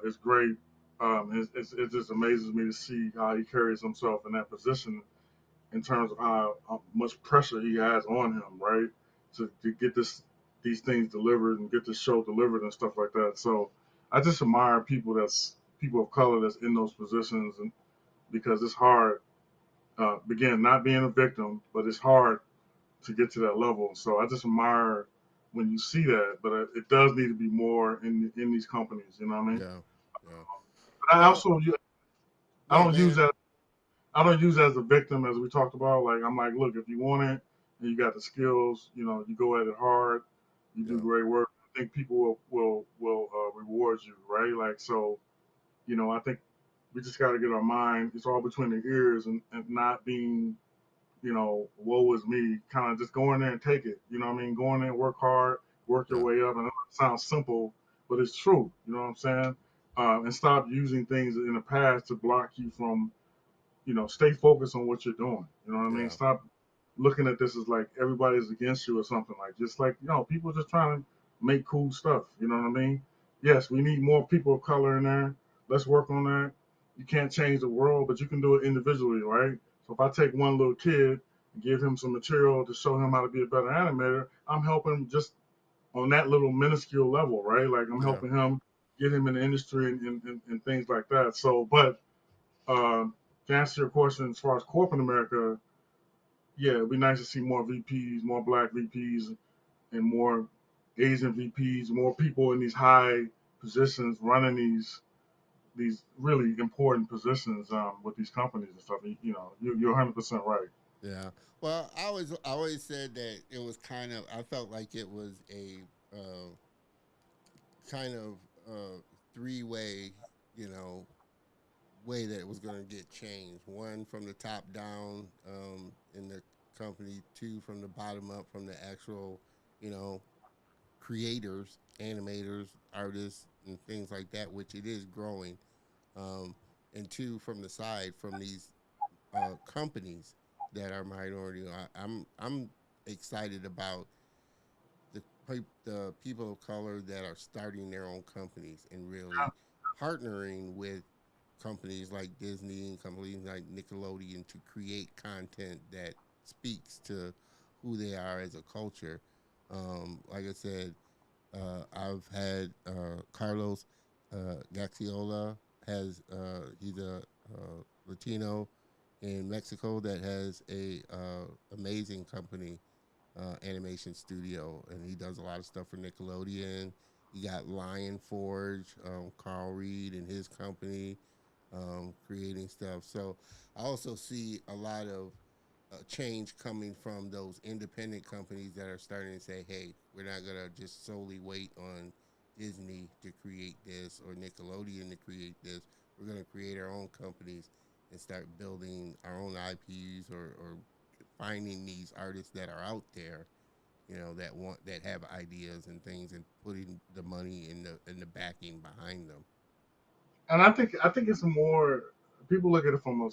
is great. It just amazes me to see how he carries himself in that position in terms of how much pressure he has on him, right? To get these things delivered and get the show delivered and stuff like that. So I just admire people of color that's in those positions, and because it's hard. Again, not being a victim, but it's hard to get to that level. So I just admire when you see that, but it does need to be more in these companies. You know what I mean? yeah, yeah. But I Well, also I no, don't use man. that. I don't use it as a victim, as we talked about. Like I'm like, look, if you want it and you got the skills, you know, you go at it hard, you do Yeah, great work. I think people will reward you, right? Like so, you know, I think we just got to get our mind. It's all between the ears and not being, you know, woe is me. Kind of just go in there and take it. You know what I mean? Go in there, and work hard, work your yeah, way up. And it sounds simple, but it's true. You know what I'm saying? And stop using things in the past to block you from, you know, stay focused on what you're doing. You know what I mean? yeah, Stop looking at this as like everybody's against you or something. Like just like, you know, people just trying to make cool stuff. You know what I mean? Yes, we need more people of color in there. Let's work on that. You can't change the world, but you can do it individually, right? So if I take one little kid and give him some material to show him how to be a better animator, I'm helping just on that little minuscule level, right? Like I'm yeah, helping him get him in the industry and things like that. So, but uh, to answer your question, as far as corporate America, yeah, it'd be nice to see more VPs, more black VPs, and more Asian VPs, more people in these high positions running these really important positions with these companies and stuff. You know, you're 100% right. yeah. Well, I always said that it was kind of. I felt like it was a kind of three-way, you know, way that it was going to get changed. One from the top down in the company. Two from the bottom up from the actual, you know, creators, animators, artists, and things like that. Which it is growing. Um, and two from the side from these companies that are minority. I'm excited about the people of color that are starting their own companies and really partnering with companies like Disney and companies like Nickelodeon to create content that speaks to who they are as a culture. Like I said, I've had Carlos Gaxiola has he's a Latino in Mexico that has a amazing company animation studio, and he does a lot of stuff for Nickelodeon. You got Lion Forge, Carl Reed and his company creating stuff. So I also see a lot of change coming from those independent companies that are starting to say, "Hey, we're not gonna just solely wait on Disney to create this or Nickelodeon to create this. We're gonna create our own companies and start building our own IPs or finding these artists that are out there, you know, that have ideas and things and putting the money in the backing behind them." And I think it's more people look at it from a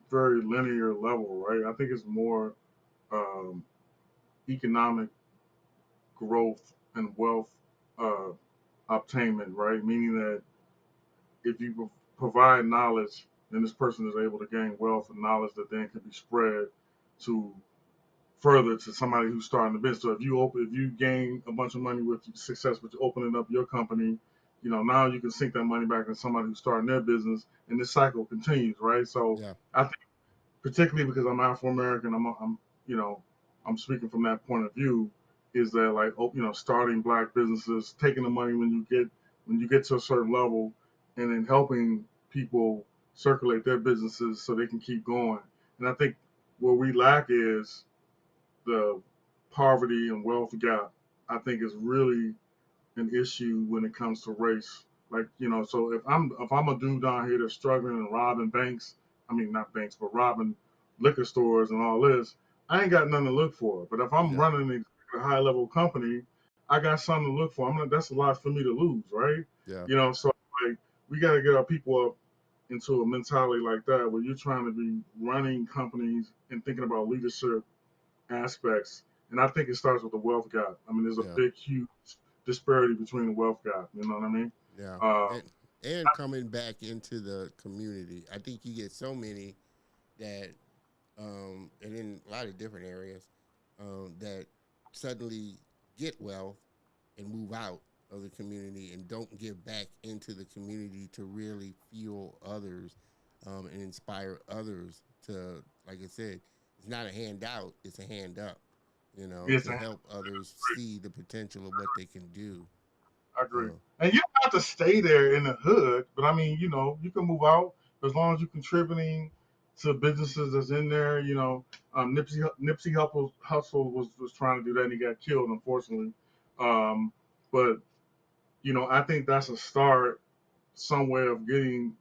very linear level, right? I think it's more um, economic growth and wealth obtainment, right? Meaning that if you provide knowledge and this person is able to gain wealth and knowledge that then can be spread to further to somebody who's starting the business. So if you gain a bunch of money with success with opening up your company, now you can sink that money back into somebody who's starting their business, and this cycle continues, right? So Yeah. I think particularly because I'm Afro American, you know I'm speaking from that point of view. Is that like starting black businesses, taking the money when you get to a certain level, and then helping people circulate their businesses so they can keep going. And I think where we lack is the poverty and wealth gap. I think is really an issue when it comes to race. Like, so if I'm a dude down here that's struggling and robbing banks, I mean not banks, but robbing liquor stores and all this, I ain't got nothing to look for. But if I'm Yeah. running a high level company, I got something to look for. That's a lot for me to lose, right? Yeah. So like we got to get our people up into a mentality like that where you're trying to be running companies and thinking about leadership aspects. And I think it starts with the wealth gap. I mean, there's a Yeah. big, huge disparity between the wealth gap. You know what I mean? Yeah. Uh, And coming back into the community, I think you get so many that, and in a lot of different areas, that suddenly get wealth and move out of the community and don't give back into the community to really fuel others, and inspire others to, like I said, it's not a handout, it's a hand up, yes, to help others see the potential of what they can do. I agree. Uh, And you don't have to stay there in the hood, but I mean, you can move out as long as you're contributing to businesses that's in there. Nipsey Hussle was trying to do that and he got killed, unfortunately. But I think that's a start, some way of getting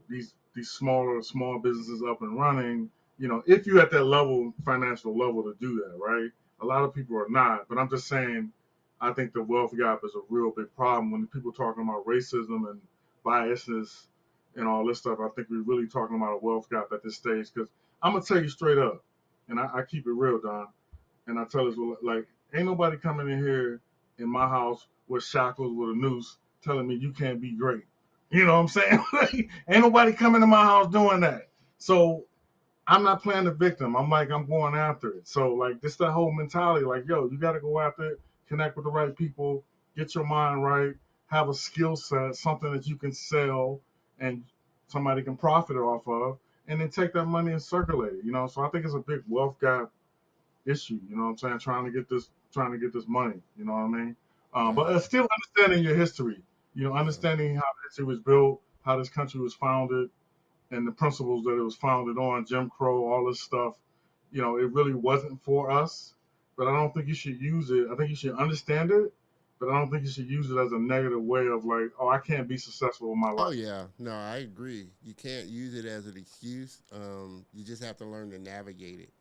these small businesses up and running. If you're at that level, financial level to do that, right? A lot of people are not, but I'm just saying, I think the wealth gap is a real big problem when people talking about racism and biasness and all this stuff. I think we're really talking about a wealth gap at this stage because I'm gonna tell you straight up, and I keep it real, Don, and I tell us like, ain't nobody coming in here in my house with shackles with a noose telling me you can't be great. You know what I'm saying? Ain't nobody coming to my house doing that. So I'm not playing the victim. I'm going after it. So like this that whole mentality, like, yo, you gotta go after it, connect with the right people, get your mind right, have a skill set, something that you can sell and somebody can profit off of, and then take that money and circulate it. So I think it's a big wealth gap issue. You know what I'm saying? Trying to get this money. You know what I mean? yeah. But still understanding your history. Yeah. Understanding how history was built, how this country was founded, and the principles that it was founded on, Jim Crow, all this stuff. It really wasn't for us. But I don't think you should use it. I think you should understand it, but I don't think you should use it as a negative way of like, oh, I can't be successful in my Oh life. yeah, no, I agree. You can't use it as an excuse. You just have to learn to navigate it,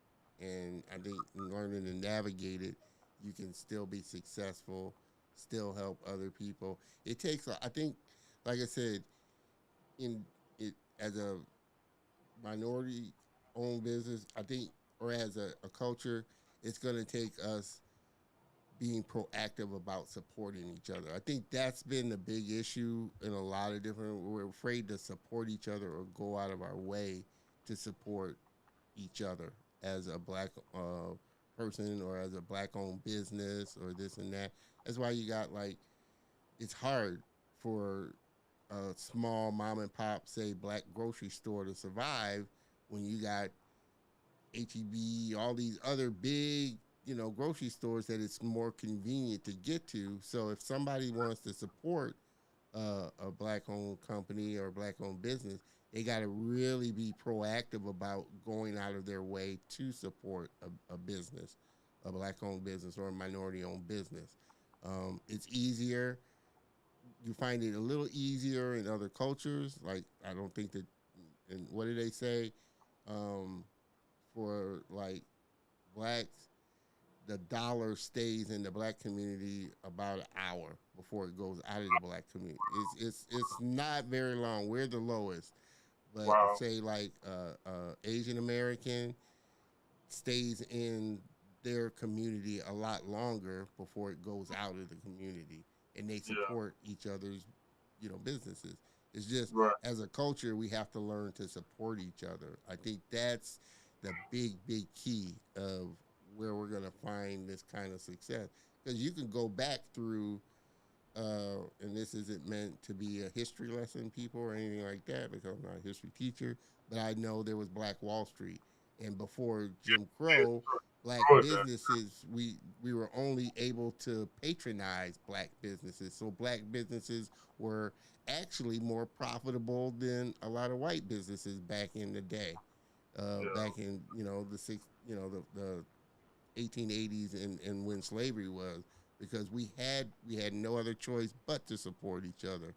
and I think in learning to navigate it, you can still be successful, still help other people. It takes, I think, like I said, in it as a minority-owned business, I think, or as a culture, it's going to take us being proactive about supporting each other. I think that's been the big issue in a lot of different. We're afraid to support each other or go out of our way to support each other as a black person or as a black-owned business or this and that. That's why you got like it's hard for a small mom and pop, say, black grocery store to survive when you got HEB, all these other big, grocery stores that it's more convenient to get to. So if somebody wants to support a black-owned company or a black-owned business, they got to really be proactive about going out of their way to support a business, a black-owned business or a minority-owned business. It's easier. You find it a little easier in other cultures. Like I don't think that. And what do they say? Um, for like blacks, the dollar stays in the black community about an hour before it goes out of the black community. It's not very long. We're the lowest, but Wow. say like Asian American stays in their community a lot longer before it goes out of the community, and they Yeah. support each other's businesses. It's just Right. as a culture, we have to learn to support each other. I think that's the big key of where we're going to find this kind of success. Because you can go back through, and this isn't meant to be a history lesson, people, or anything like that, because I'm not a history teacher, but I know there was Black Wall Street. And before Jim Crow, black Go with that. businesses, we were only able to patronize black businesses. So black businesses were actually more profitable than a lot of white businesses back in the day. Yeah. Back in the the 1880s and when slavery was, because we had no other choice but to support each other.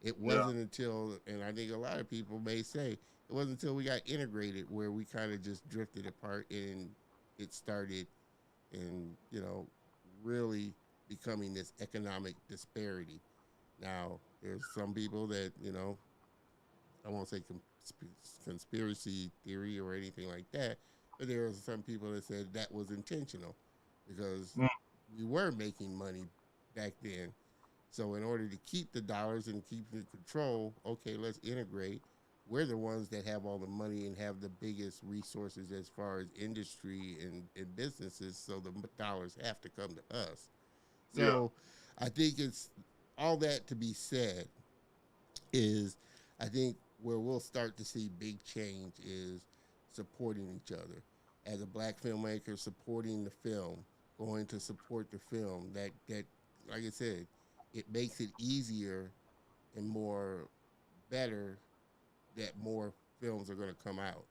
It Yeah. wasn't until, and I think a lot of people may say, it wasn't until we got integrated where we kind of just drifted apart, and it started and really becoming this economic disparity. Now there's some people that I won't say conspiracy theory or anything like that, but there are some people that said that was intentional because Mm, we were making money back then. So in order to keep the dollars and keep the control, okay, let's integrate. We're the ones that have all the money and have the biggest resources as far as industry and businesses, so the dollars have to come to us. yeah. So I think it's all that to be said is I think where we'll start to see big change is supporting each other. As a black filmmaker, supporting the film, going to support the film. That like I said, it makes it easier and more better that more films are going to come out.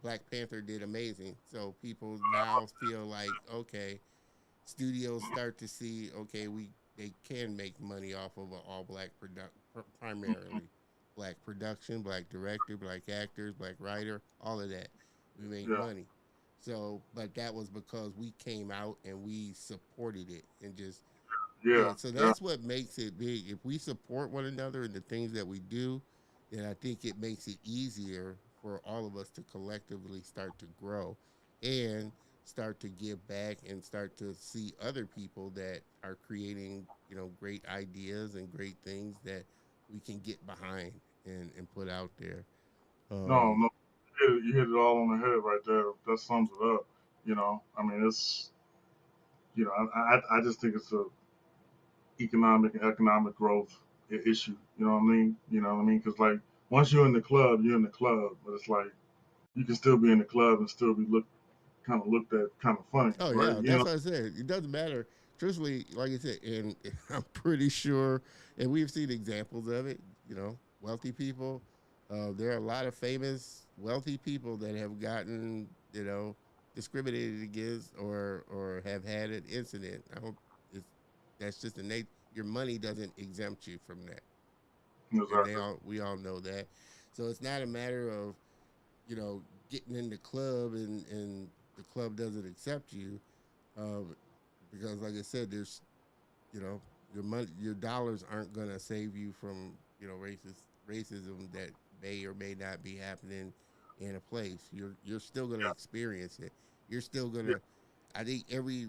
Black Panther did amazing, so people now feel like okay, studios start to see okay they can make money off of an all black primarily black production, black director, black actors, black writer, all of that. We make Yeah. money. So, but that was because we came out and we supported it and just yeah. Yeah. So Yeah. that's what makes it big. If we support one another in the things that we do, then I think it makes it easier for all of us to collectively start to grow and start to give back and start to see other people that are creating, great ideas and great things that we can get behind and put out there. No, Um, no. You hit it all on the head right there. That sums it up. I mean, it's, I just think it's a economic and economic growth issue. You know what I mean? You know what I mean? Because like once you're in the club, you're in the club. But it's like you can still be in the club and still be looked at kind of funny, Oh right? yeah, that's what I said. It doesn't matter. Truthfully, like I said, and I'm pretty sure, and we've seen examples of it. Wealthy people. There are a lot of famous wealthy people that have gotten, discriminated against or have had an incident. I don't. It's that's just the nature. Your money doesn't exempt you from that, and Exactly. we all know that. So it's not a matter of getting in the club and the club doesn't accept you, um, because like I said, there's your money, your dollars aren't gonna save you from racism that may or may not be happening in a place. You're still gonna Yeah. experience it. You're still Yeah. gonna. I think every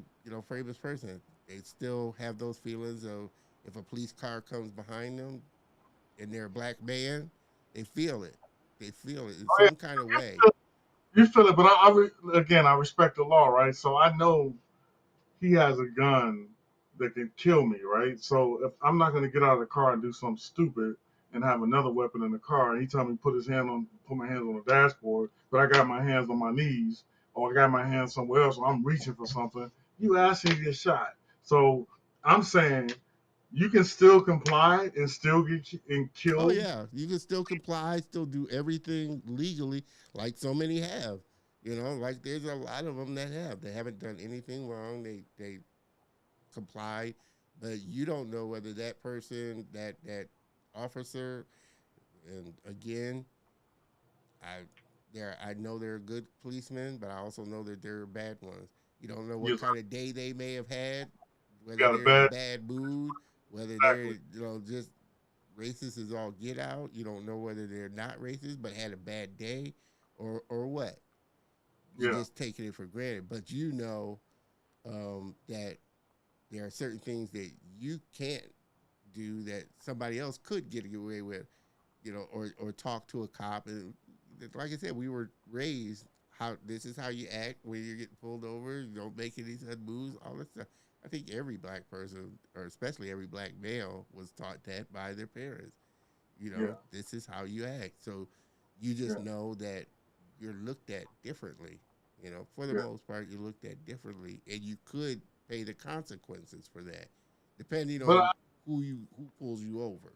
famous person, they still have those feelings of if a police car comes behind them and they're a black man, they feel it. They feel it in Oh, yeah. some kind of You way. feel, you feel it, but again, I respect the law, right? So I know he has a gun that can kill me, right? So if I'm not gonna get out of the car and do something stupid and have another weapon in the car, and he tell me put my hands on the dashboard, but I got my hands on my knees or I got my hands somewhere else, or I'm reaching for something, you asking to get shot. So I'm saying you can still comply and still get Oh killed. yeah, you can still comply, still do everything legally, like so many have. Like there's a lot of them that have. They haven't done anything wrong. They comply, but you don't know whether that person, that officer, and again, I I know they're good policemen, but I also know that there are bad ones. You don't know what Yes, kind of day they may have had, whether got a they're in a bad bad mood, whether they're exactly. just racist as all get out. You don't know whether they're not racist but had a bad day, or what. You Yeah, just taking it for granted, but that there are certain things that you can't do that somebody else could get away with. or talk to a cop. And like I said, we were raised how this is how you act when you get pulled over. You don't make any sudden moves. All this stuff. I think every black person, or especially every black male, was taught that by their parents. Yeah, This is how you act. So you just yeah, know that you're looked at differently. For the yeah. most part, you're looked at differently, and you could pay the consequences for that, depending But on who pulls you over.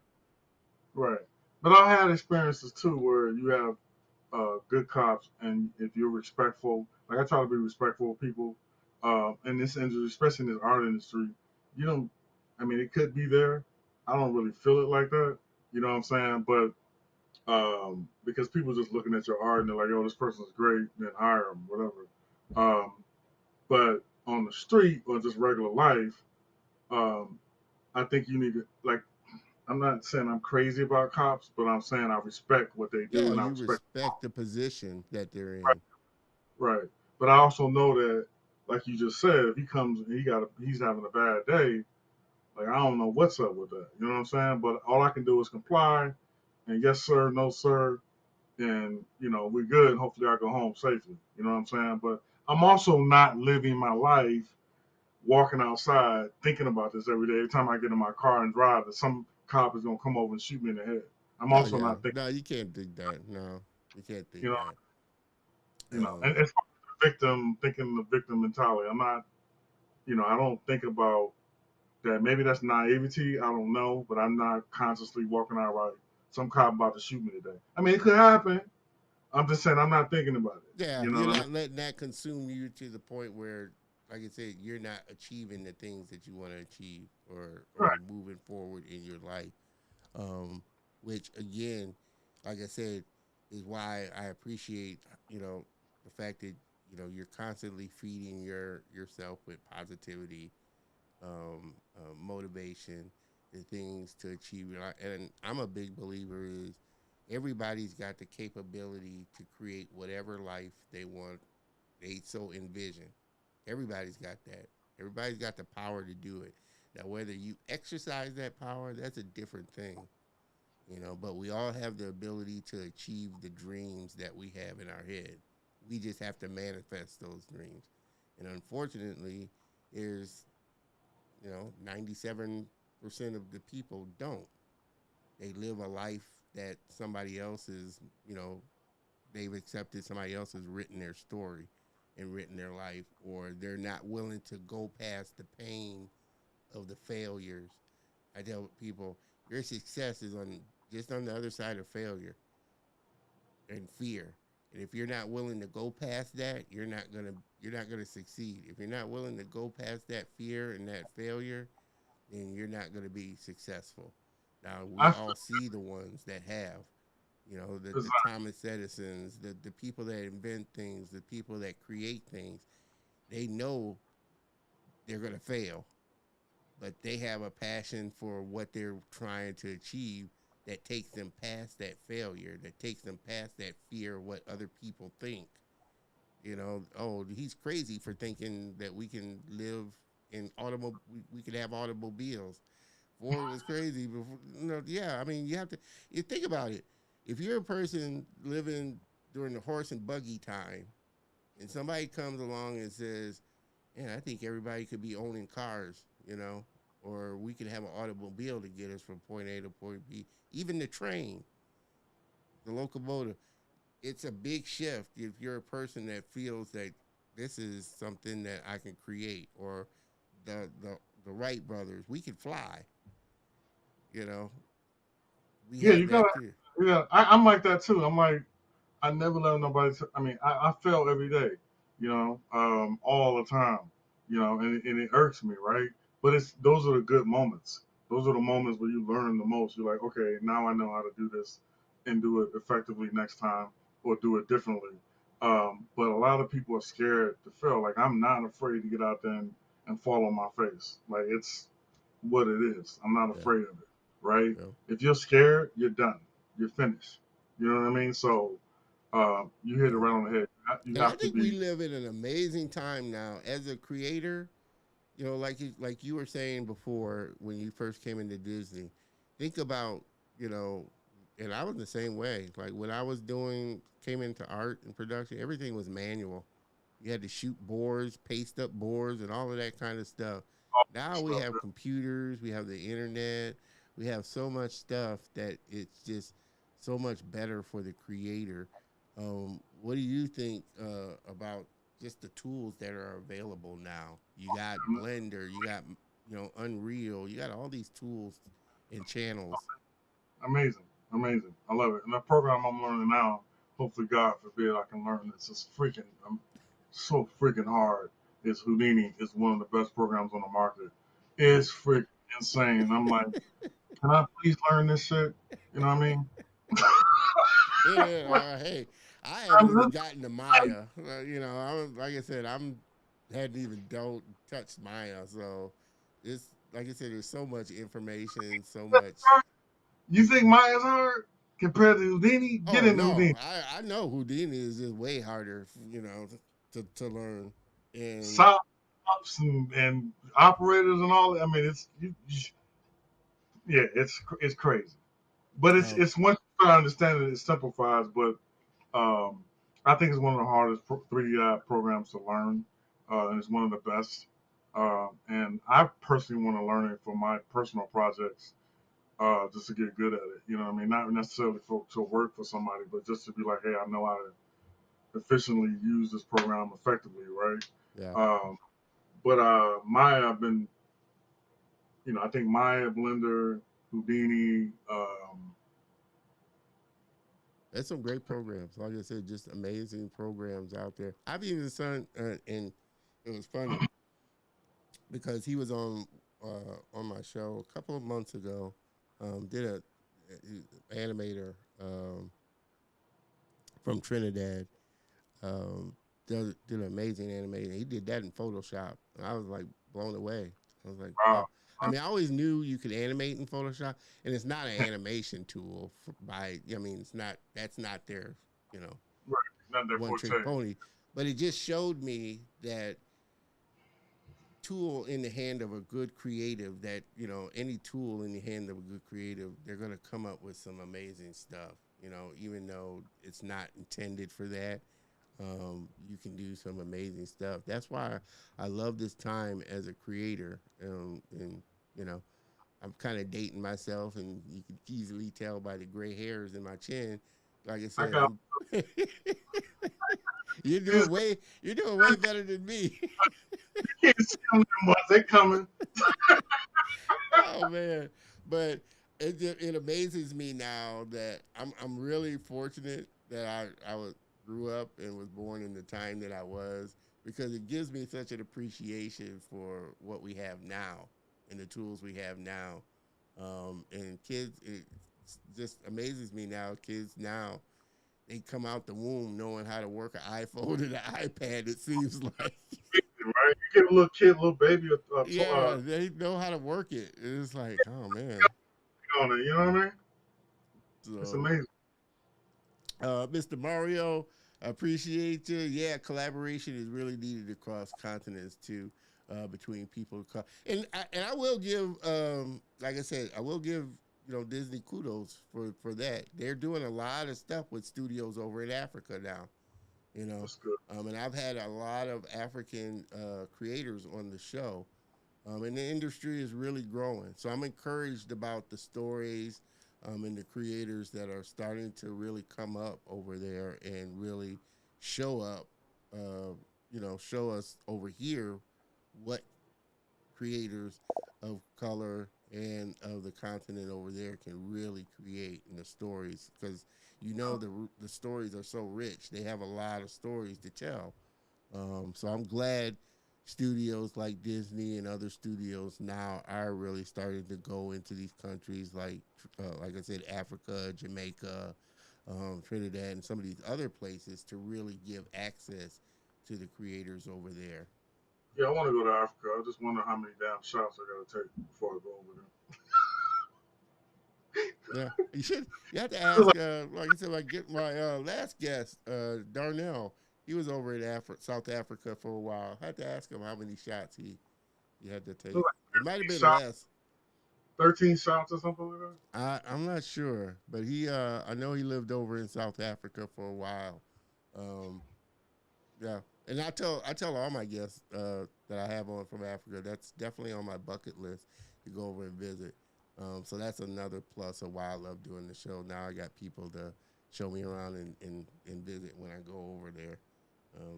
right. But I had experiences too where you have good cops, and if you're respectful, like I try to be respectful of people in this industry, especially in this art industry. You don't. I mean, it could be there. I don't really feel it like that. You know what I'm saying? But because people just looking at your art and they're like, "Oh, this person's great," then hire them, whatever. Um, but on the street or just regular life, um, I think you need to like. I'm not saying I'm crazy about cops, but I'm saying I respect what they do Yeah, and I you respect. respect the position that they're Right, in. right. But I also know that, like you just said, if he comes and he's having a bad day, like I don't know what's up with that. You know what I'm saying? But all I can do is comply and yes sir, no sir, and we're good. Hopefully I go home safely. You know what I'm saying? But I'm also not living my life walking outside thinking about this every day. Every time I get in my car and drive, that some cop is gonna come over and shoot me in the head. I'm Oh also yeah, not thinking, no, you can't think that. No, you can't you think know, that. and Um, it's the victim thinking the victim mentality. I'm not, I don't think about that. Maybe that's naivety. I don't know, but I'm not consciously walking out like some cop about to shoot me today. I mean, it could happen. I'm just saying I'm not thinking about it. yeah, You know you're what I mean? not letting that consume you to the point where, like I said, you're not achieving the things that you want to achieve, or Right. moving forward in your life. Um, which again, like I said, is why I appreciate the fact that you're constantly feeding yourself with positivity, motivation, the things to achieve. And I'm a big believer is everybody's got the capability to create whatever life they want. They so envision. Everybody's got that. Everybody's got the power to do it. Now, whether you exercise that power, that's a different thing. But we all have the ability to achieve the dreams that we have in our head. We just have to manifest those dreams. And unfortunately, there's 97% of the people don't. They live a life that somebody else is, they've accepted somebody else has written their story and written their life, or they're not willing to go past the pain of the failures. I tell people, your success is just on the other side of failure and fear. And if you're not willing to go past that, you're not gonna succeed. If you're not willing to go past that fear and that failure, then you're not gonna be successful. Now we I all see the ones that have, feel, the Thomas Edisons, the people that invent things, the people that create things. They know they're gonna fail, but they have a passion for what they're trying to achieve that takes them past that failure, that takes them past that fear of what other people think. Oh, he's crazy for thinking that we can live in we could have automobiles. Ford was crazy before, yeah, I mean, you think about it. If you're a person living during the horse and buggy time and somebody comes along and says, yeah, I think everybody could be owning cars, or we could have an automobile to get us from point A to point B. Even the train, the locomotive, it's a big shift if you're a person that feels that this is something that I can create, or the Wright brothers, we can fly, you know, we yeah, have you gotta, that too. yeah, I'm like that too. I'm like, I never let nobody. I mean, I fail every day, all the time, and it irks me, right? But it's those are the good moments. Those are the moments where you learn the most. You're like, okay, now I know how to do this and do it effectively next time, or do it differently. But a lot of people are scared to fail. Like I'm not afraid to get out there and fall on my face. Like it's what it is. I'm not Yeah, afraid of it, right? you know. If you're scared, you're done. You're finished. You know what I mean? So you hit it Yeah. right on the head. You And I have to think we be. live in an amazing time now as a creator. Like you were saying before when you first came into Disney. Think about, you know, and I was the same way. Like when I was came into art and production, everything was manual. You had to shoot boards, paste up boards, and all of that kind of stuff. Now we Stuff. have computers, we have the internet, we have so much stuff that it's just so much better for the creator. What do you think about just the tools that are available now? You got Blender, you got Unreal, you got all these tools and channels. Amazing, amazing. I love it. And the program I'm learning now, hopefully, God forbid, I can learn this. It's freaking, so freaking hard. Is Houdini is one of the best programs on the market. It's freaking insane. I'm like, can I please learn this shit? You know what I mean? Yeah, hey, I haven't even gotten to Maya. Like I said, I'm hadn't even don't touch Maya. So it's like I said, there's so much information, so much. You think Maya's hard compared to Houdini? Get Oh into no, Houdini. I know Houdini is just way harder, to learn. And Sops and operators and all that. I mean, yeah, it's crazy. But um, it's once you start understanding it, it simplifies. But um, I think it's one of the hardest 3D programs to learn, and it's one of the best. And I personally want to learn it for my personal projects, just to get good at it. You know what I mean? Not necessarily to work for somebody, but just to be like, hey, I know how to efficiently use this program effectively, right? yeah, But Maya, I've been, I think Maya, Blender, Houdini. there's some great programs. Like I said, just amazing programs out there. I've even seen, and it was funny because he was on my show a couple of months ago. Did a animator from Trinidad. Did an amazing animating. He did that in Photoshop. And I was like blown away. I was like, Wow, wow. I mean, I always knew you could animate in Photoshop, and it's not an animation tool. I mean, it's not. That's not their, you know, right, not their one trick forte. pony. But it just showed me that tool in the hand of a good creative. That any tool in the hand of a good creative, they're gonna come up with some amazing stuff. Even though it's not intended for that, you can do some amazing stuff. That's why I love this time as a creator. And you know, I'm kind of dating myself, and you can easily tell by the gray hairs in my chin. Like I I said, got I'm. these You're doing way better than me. kids them ones. They coming. Oh man, but it amazes me now that I'm really fortunate that grew up and was born in the time that I was, because it gives me such an appreciation for what we have now and the tools we have now. And kids, it just amazes me now. Kids now, they come out the womb knowing how to work an iPhone and an iPad. It seems like. Right? You get a little kid, little baby, Yeah, they know how to work it. It's like, oh man. on it. You know what I mean? It's So, amazing. Mr. Mario, I appreciate you. Yeah, collaboration is really needed across continents too, between people. And I will give, like I said, I will give Disney kudos for that. They're doing a lot of stuff with studios over in Africa now. That's good. And I've had a lot of African creators on the show. And the industry is really growing. So I'm encouraged about the stories, and the creators that are starting to really come up over there and really show up, show us over here what creators of color and of the continent over there can really create in the stories, because the stories are so rich. They have a lot of stories to tell. So I'm glad studios like Disney and other studios now are really starting to go into these countries like I said, Africa, Jamaica, Trinidad, and some of these other places to really give access to the creators over there. Yeah, I want to go to Africa. I just wonder how many damn shots I got to take before I go over Yeah, you should. You have to ask. Like you said, like get my last guest, Darnell. He was over in South Africa for a while. I had to ask him how many shots he had to there. take. It might have been Shots. less. 13 shots or something like that. I'm not sure, but I know he lived over in South Africa for a while. Um, yeah, and I tell all my guests that I have on from Africa, that's definitely on my bucket list to go over and visit. So that's another plus of why I love doing the show. Now I got people to show me around and visit when I go over there.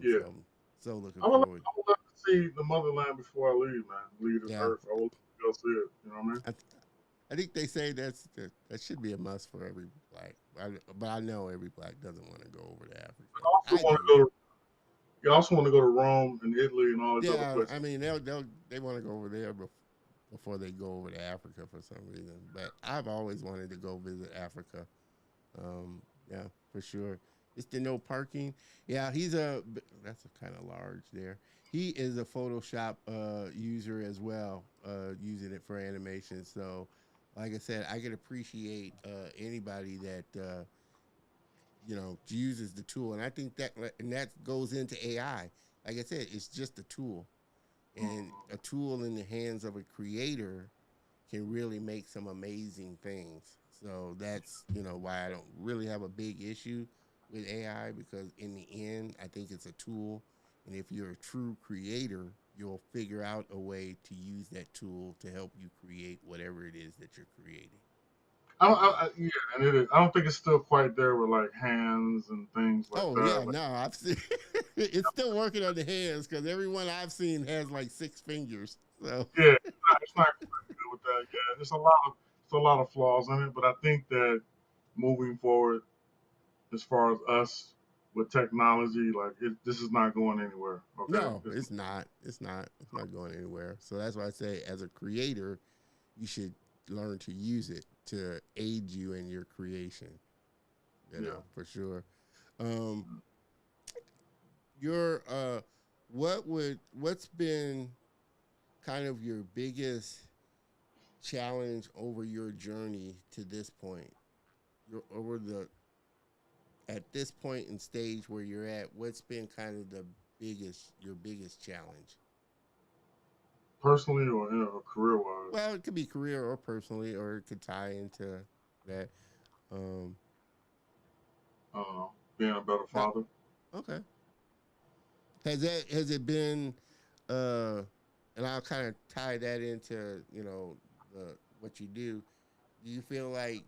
Yeah. So I'm so looking I would, forward. I would love to see the motherland before I leave, man. Leave this Yeah, earth. I would go see it. You know what I mean? I, I think they say that should be a must for every black. But I know every black doesn't want to go over to Africa. I also I want do. to go to. You also want to go to Rome and Italy and all these other Yeah, places. I mean they want to go over there before they go over to Africa for some reason. But I've always wanted to go visit Africa. Yeah, for sure. It's the no parking. Yeah, that's a kind of large there. He is a Photoshop user as well, using it for animation. So, like I said, I can appreciate anybody that uses the tool, and I think that goes into AI. Like I said, it's just a tool, and a tool in the hands of a creator can really make some amazing things. So that's why I don't really have a big issue with AI, because in the end, I think it's a tool, and if you're a true creator, you'll figure out a way to use that tool to help you create whatever it is that you're creating. Yeah, and it is. I don't think it's still quite there with like hands and things like Oh that. yeah, Like, no, I've seen it's still working on the hands because everyone I've seen has like 6 fingers. So yeah, it's not quite good with that. Yeah, there's a lot of flaws in it, but I think that moving forward, as far as us with technology, like this is not going anywhere. Okay, no, it's not. It's not. It's not going anywhere. So that's why I say, as a creator, you should learn to use it to aid you in your creation. yeah. For sure. Um, your what's been kind of your biggest challenge over your journey to this point? Over the at this point in stage where you're at, what's been kind of your biggest challenge? Personally or career wise, Well, it could be career or personally, or it could tie into that. Um, I don't know, being a better not, father. okay. Has it been, uh, and I'll kind of tie that into what you do. Do you feel like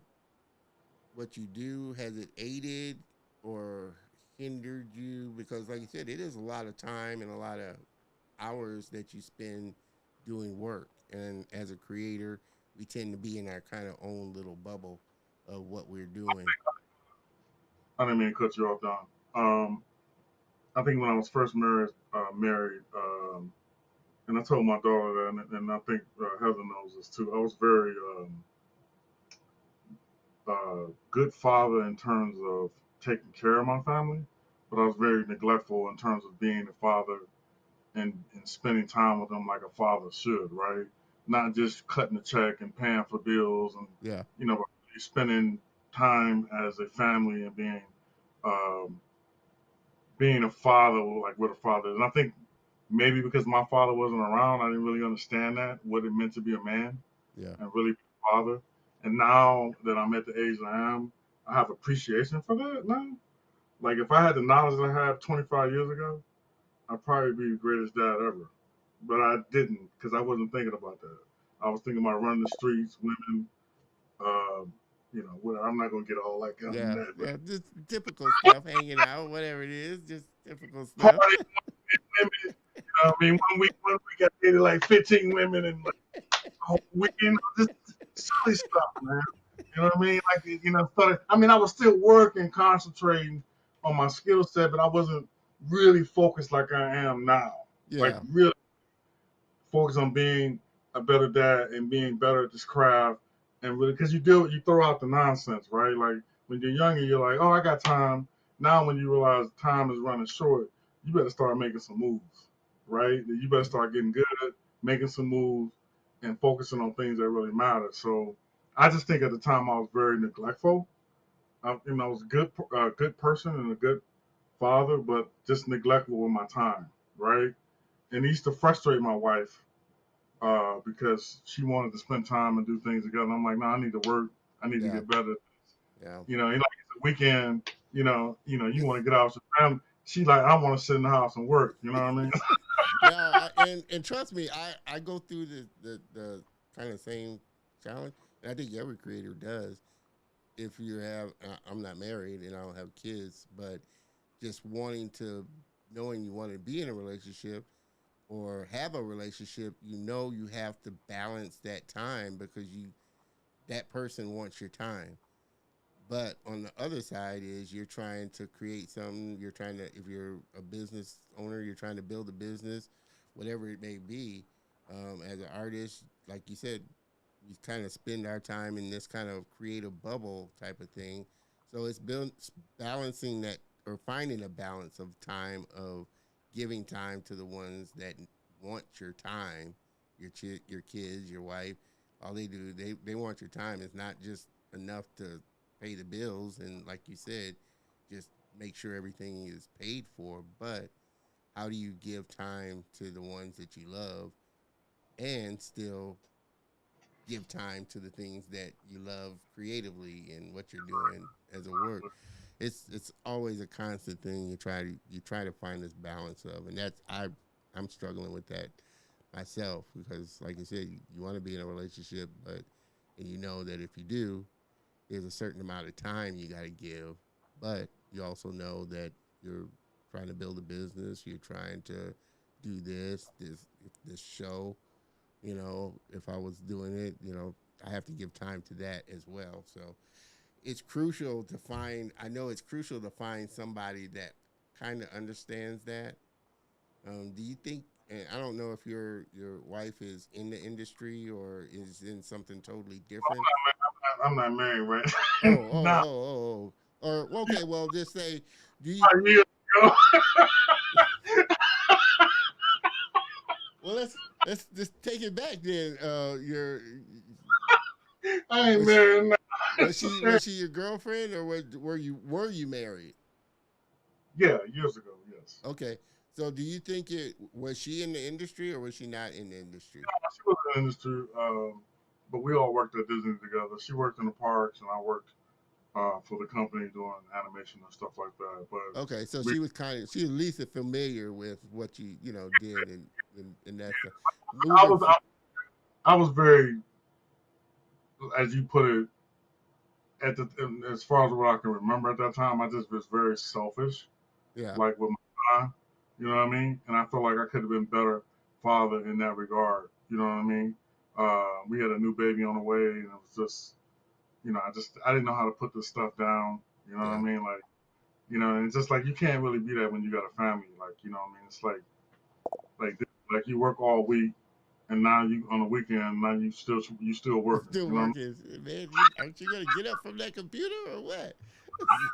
what you do has it aided or hindered you? Because, like you said, it is a lot of time and a lot of hours that you spend doing work. And as a creator, we tend to be in our kind of own little bubble of what we're doing. I didn't mean to cut you off, Don. I think when I was first married, and I told my daughter that, and I think Heather knows this too. I was very good father in terms of taking care of my family, but I was very neglectful in terms of being a father and spending time with them like a father should, right? Not just cutting a check and paying for bills and Yeah. but really spending time as a family and um, being a father like what a father is. And I think maybe because my father wasn't around, I didn't really understand that what it meant to be a man Yeah. and really be a father. And now that I'm at the age I am, I have appreciation for that now. Like if I had the knowledge I had 25 years ago, I'd probably be the greatest dad ever. But I didn't because I wasn't thinking about that. I was thinking about running the streets, women, uh, whatever. I'm not gonna get all like on Yeah. that, but Yeah. Just typical stuff, hanging out, whatever it is, just typical stuff. party women. I mean, one week I dated like 15 women and like the whole weekend, just silly stuff, man. You know what I mean? Like started. I mean, I was still working, concentrating on my skill set, but I wasn't really focused like I am now. Like Yeah. really focus on being a better dad and being better at this craft and really because you throw out the nonsense, right? Like when you're younger you're like, oh, I got time. Now when you realize time is running short, you better start making some moves, right? You better start getting good at making some moves and focusing on things that really matter. So I just think at the time I was very neglectful. I was a good person and a good father, but just neglectful with my time, right? And it used to frustrate my wife because she wanted to spend time and do things together. And I'm like, no, I need to work. I need to Yeah. get better. Yeah. Like it's a weekend. You want to get out with your family. She like, I want to sit in the house and work. You know what I mean? Yeah, and trust me, I go through the kind of same challenge, and I think every creator does. If you have, I'm not married and I don't have kids, but just wanting to, knowing you want to be in a relationship or have a relationship, you have to balance that time because that person wants your time. But on the other side is you're trying to create something. You're trying to, if you're a business owner, you're trying to build a business, whatever it may be. As an artist, like you said, we kind of spend our time in this kind of creative bubble type of thing. So it's balancing that or finding a balance of time of giving time to the ones that want your time, your kids, your wife. All they do, they want your time. It's not just enough to pay the bills and like you said, just make sure everything is paid for. But how do you give time to the ones that you love and still give time to the things that you love creatively and what you're doing as a work? It's always a constant thing you try to find this balance of, and I'm struggling with that myself because like I said, you want to be in a relationship, but and you know that if you do, there's a certain amount of time you got to give, but you also know that you're trying to build a business. You're trying to do this show. If I was doing it, I have to give time to that as well. So it's crucial to find. I know it's crucial to find somebody that kind of understands that. Do you think? And I don't know if your wife is in the industry or is in something totally different. I'm not married, right? Oh, oh, Nah, oh, oh, oh. Or okay, well, just say, do you? 5 years ago. Well, let's just take it back then. I ain't Was she, married. Nah. was she was she your girlfriend or were you married? Yeah, years ago, yes. Okay, so do you think it was she in the industry or was she not in the industry? She was in the industry, but we all worked at Disney together. She worked in the parks, and I worked for the company doing animation and stuff like that. But Okay, so we, she at least familiar with what you did and that stuff. I Moving, was, I was very, as you put it, as far as what I can remember at that time, I just was very selfish, yeah, like with my time. You know what I mean? And I feel like I could have been better father in that regard. You know what I mean? We had a new baby on the way, and it was just, I didn't know how to put this stuff down. You know what I yeah. mean? Like, and it's just like you can't really be that when you got a family. Like, you know what I mean? It's like you work all week, and now you on the weekend, now you still working. Still You know what I mean? working, man. Aren't you gonna get up from that computer or what?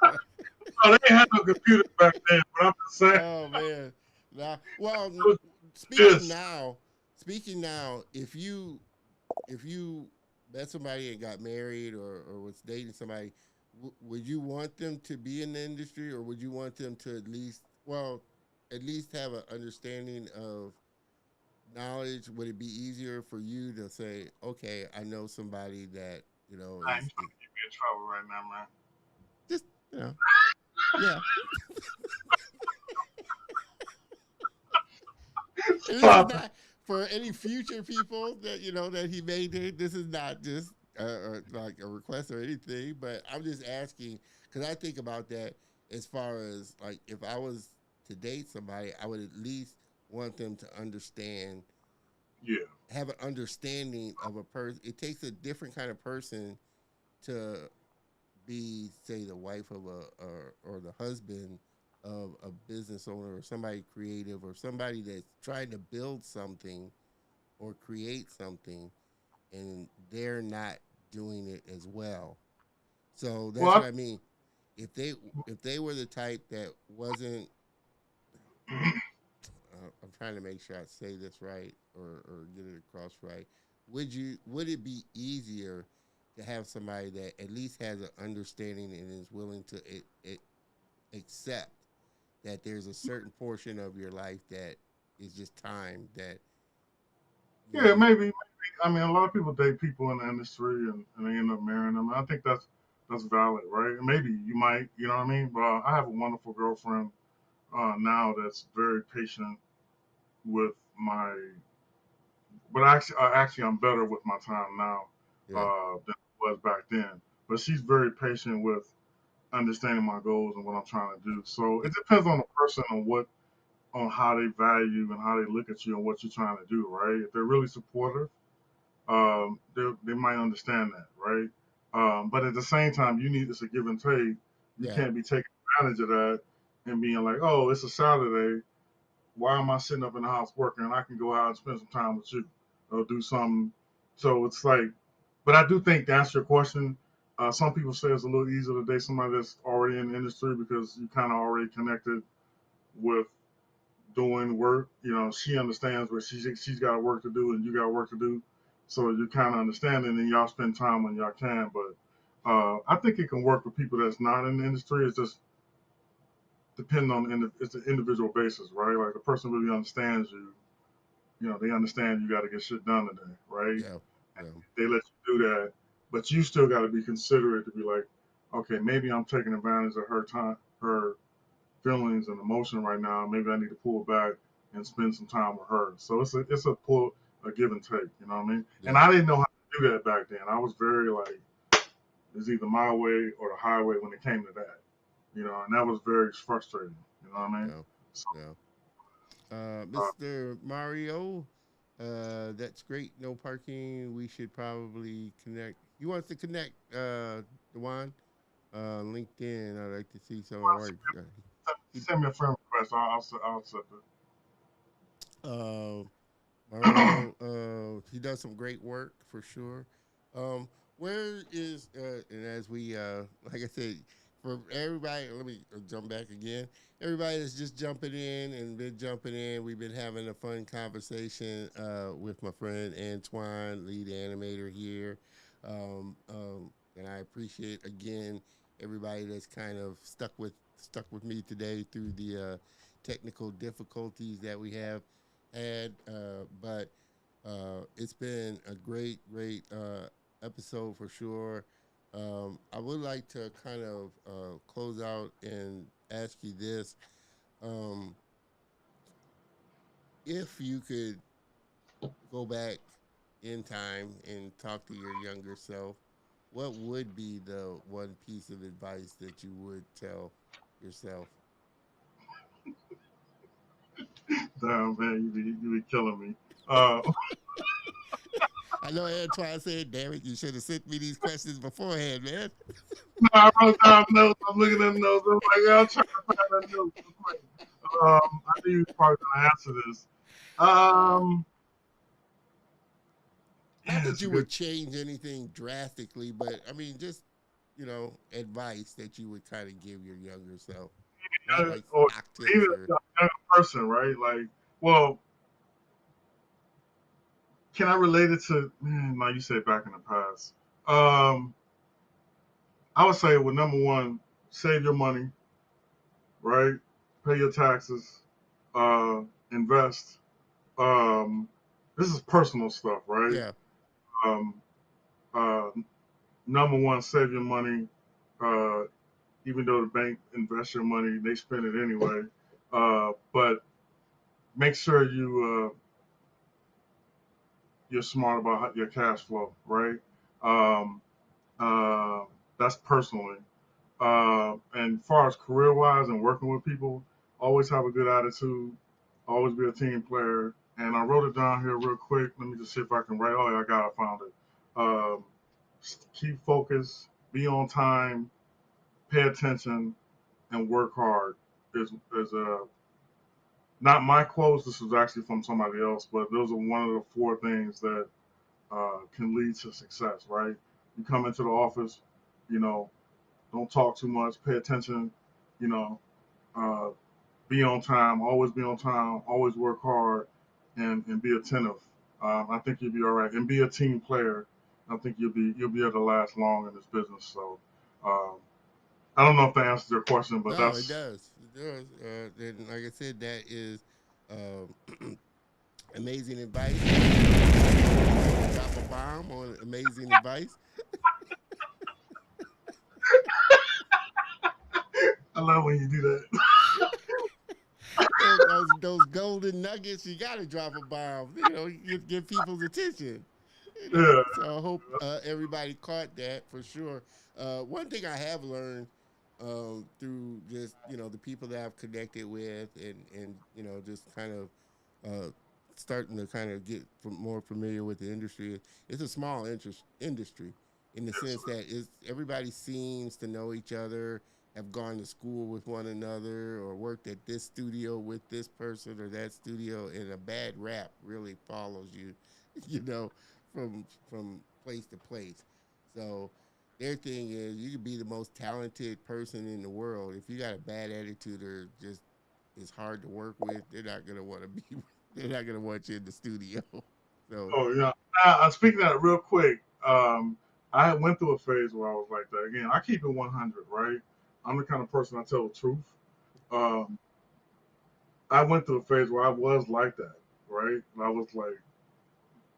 No, they didn't have no computers back then, but I'm just saying. Oh man. Now, well, It was speaking this. now, speaking now, if you met somebody and got married or was dating somebody, would you want them to be in the industry or would you want them to at least have an understanding of knowledge? Would it be easier for you to say, okay, I know somebody that I ain't is trying to get me in trouble right now, man. just yeah. And this is Stop it. not for any future people that that he made. This is not just like a request or anything, but I'm just asking because I think about that as far as like if I was to date somebody, I would at least want them to understand, Yeah. have an understanding of a person. It takes a different kind of person to be, say, the wife of or the husband of a business owner or somebody creative or somebody that's trying to build something or create something and they're not doing it as well. So that's what Well, I mean. If they were the type that wasn't, I'm trying to make sure I say this right or get it across right. Would it be easier to have somebody that at least has an understanding and is willing to accept that there's a certain portion of your life that is just time that Yeah, Yeah, maybe. I mean, a lot of people date people in the industry and they end up marrying them. I think that's valid, right? And maybe you might, you know what I mean? But I have a wonderful girlfriend now that's very patient with my. But actually, I'm better with my time now yeah, than I was back then. But she's very patient with understanding my goals and what I'm trying to do. So it depends on the person and what on how they value and how they look at you and what you're trying to do, right? If they're really supportive, they might understand that, right? But at the same time, you need it's a give and take. You yeah, can't be taking advantage of that and being like, oh, it's a Saturday. Why am I sitting up in the house working? I can go out and spend some time with you or do something. So it's like, but I do think to answer your question, some people say it's a little easier to date somebody that's already in the industry because you kind of already connected with doing work. You know, she understands where she's got work to do and you got work to do. So you kind of understand it and y'all spend time when y'all can. But I think it can work for people that's not in the industry. It's just depending on it's an individual basis, right? Like the person really understands you. You know, they understand you got to get shit done today, right? yeah, yeah, They let you do that, but you still got to be considerate to be like, okay, maybe I'm taking advantage of her time, her feelings and emotion right now. Maybe I need to pull back and spend some time with her. So a give and take. You know what I mean? And yeah, I didn't know how to do that back then. I was very like, it's either my way or the highway when it came to that. You know, and that was very frustrating. You know what I mean? yeah, So, yeah. uh, Mr. Mario, that's great. No parking. We should probably connect. He wants to connect, Dewan, LinkedIn. I'd like to see some of the work. He, send me a friend request. I'll accept uh, it. Mario, he does some great work for sure. Where is and as we like I said, for everybody, let me jump back again. Everybody that's just jumping in and been jumping in, we've been having a fun conversation with my friend Antoine, lead animator here, and I appreciate again everybody that's kind of stuck with me today through the technical difficulties that we have had. But it's been a great episode for sure. I would like to kind of close out and ask you this. Um, if you could go back in time and talk to your younger self, what would be the one piece of advice that you would tell yourself? Damn man, you be killing me. Uh, I know Antoine said, damn it, you should have sent me these questions beforehand, man. I wrote down notes. I'm looking at the notes. I'm like, yeah, I'm trying to find that note real quick. I knew you was probably gonna answer this. Um, Not yeah, that it's a you good. would change anything drastically, but I mean, just advice that you would kind of give your younger self. Not like Or stock even tips or a young person, right? Like, well, can I relate it to? Man, like you said, back in the past. Um, I would say, well, number one, save your money, right? Pay your taxes, uh, invest. Um, this is personal stuff, right? yeah, Um, uh, number one, save your money. Uh, even though the bank invests your money, they spend it anyway. But make sure you're smart about your cash flow, right? Um, uh, that's personally. And as far as career wise and working with people, always have a good attitude. Always be a team player. And I wrote it down here real quick. Let me just see if I can write. Oh, yeah, I got it. I found it. Um, keep focus. Be on time. Pay attention and work hard. Is not my quotes. This was actually from somebody else, but those are one of the four things that can lead to success. Right? You come into the office, you know, don't talk too much. Pay attention. You know, uh, be on time. Always be on time. Always work hard, and be attentive. I think you'll be all right. And be a team player. I think you'll be able to last long in this business. So. Um, I don't know if that answers your question, but no, it that's does. It does. And like I said, that is um, Amazing advice. Drop a bomb on amazing advice. I love when you do that. Those golden nuggets, you gotta drop a bomb. You get people's attention. Yeah. So I hope everybody caught that for sure. One thing I have learned through just the people that I've connected with, and just kind of uh, starting to kind of get more familiar with the industry. It's a small industry in the Yes. sense that everybody seems to know each other, have gone to school with one another, or worked at this studio with this person or that studio, and a bad rap really follows you, you know, from place to place. So their thing is you could be the most talented person in the world. If you got a bad attitude or just it's hard to work with, they're not gonna want to be. They're not gonna want you in the studio. So Oh yeah. Speaking of that, real quick, I went through a phase where I was like that. Again, I keep it 100, right? I'm the kind of person I tell the truth. Um, I went through a phase where I was like that, right? And I was like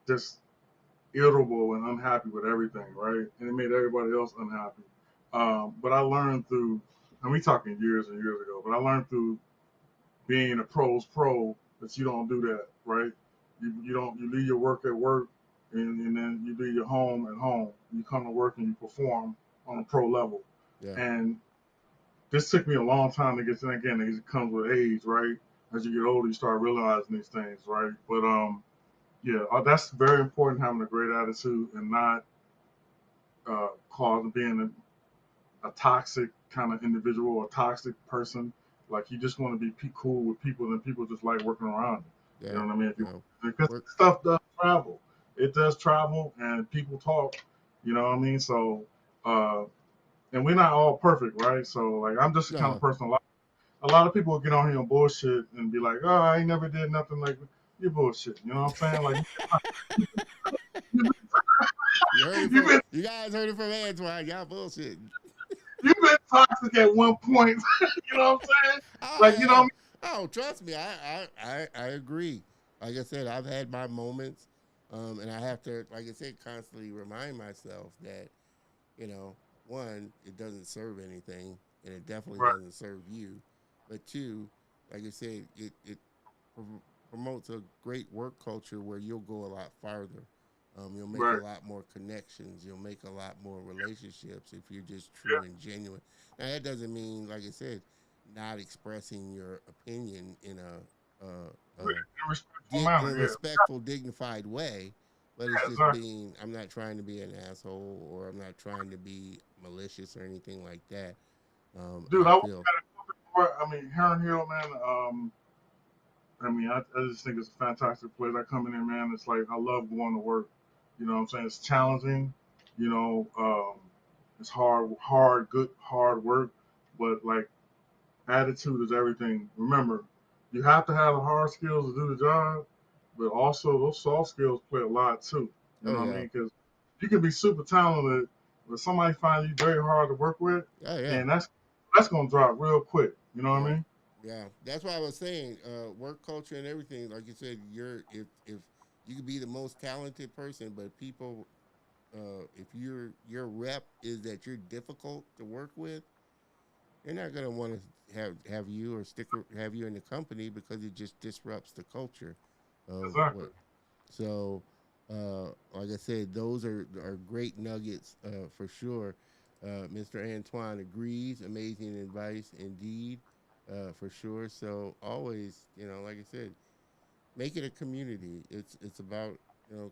just irritable and unhappy with everything, right? And it made everybody else unhappy. But I learned through, and we talking years and years ago, but I learned through being a pro's pro that you don't do that, right? You don't you leave your work at work, and then you do your home at home. You come to work and you perform on a pro level. yeah, And this took me a long time to get to. Again, it comes with age, right? As you get older, you start realizing these things, right? But yeah, that's very important, having a great attitude and not causing being a toxic kind of individual or toxic person. Like you just want to be cool with people, and people just like working around you. You yeah, know what I mean? If you, no, because work, stuff does travel, it does travel, and people talk. You know what I mean? So, uh, and we're not all perfect, right? So, like, I'm just the kind of no. person. A lot of people will get on here and bullshit and be like, "Oh, I ain't never did nothing like you bullshit." You know what I'm saying? Like, You heard it you've from been you guys heard it from Antoine. Y'all bullshit. you've been toxic at one point. You know what I'm saying? Oh, I Like, you know what I have. mean? Oh, trust me, I agree. Like I said, I've had my moments, and I have to, like I said, constantly remind myself that you know, one, it doesn't serve anything, and it definitely Right, doesn't serve you. But two, like I said, it promotes a great work culture where you'll go a lot farther. You'll make a right. lot more connections. You'll make a lot more relationships if you're just Yeah. true and genuine. Now that doesn't mean, like I said, not expressing your opinion in In a respectful manner, in a yeah. respectful, dignified way. But it's Yeah, just exactly. being. I'm not trying to be an asshole, or I'm not trying to be malicious or anything like that. Dude, I I was feel. at a before. I mean, Heron Hill, man. I mean, I just think it's a fantastic place. I come in there, man. It's like I love going to work. You know what I'm saying? It's challenging. You know, it's good, hard work. But like, attitude is everything. Remember, you have to have the hard skills to do the job, but also those soft skills play a lot too. You Oh know what I yeah. mean? Because you can be super talented, but somebody finds you very hard to work with, Oh yeah. then that's gonna drop real quick. You know what I Yeah. mean? Yeah. That's why I was saying, work culture and everything. Like you said, if you could be the most talented person, but people, if your rep is that you're difficult to work with, they're not gonna want to have you or have you in the company because it just disrupts the culture of Exactly. what. So, like I said, those are great nuggets for sure. Mr. Antoine agrees. Amazing advice indeed, for sure. So always, like I said, make it a community. It's about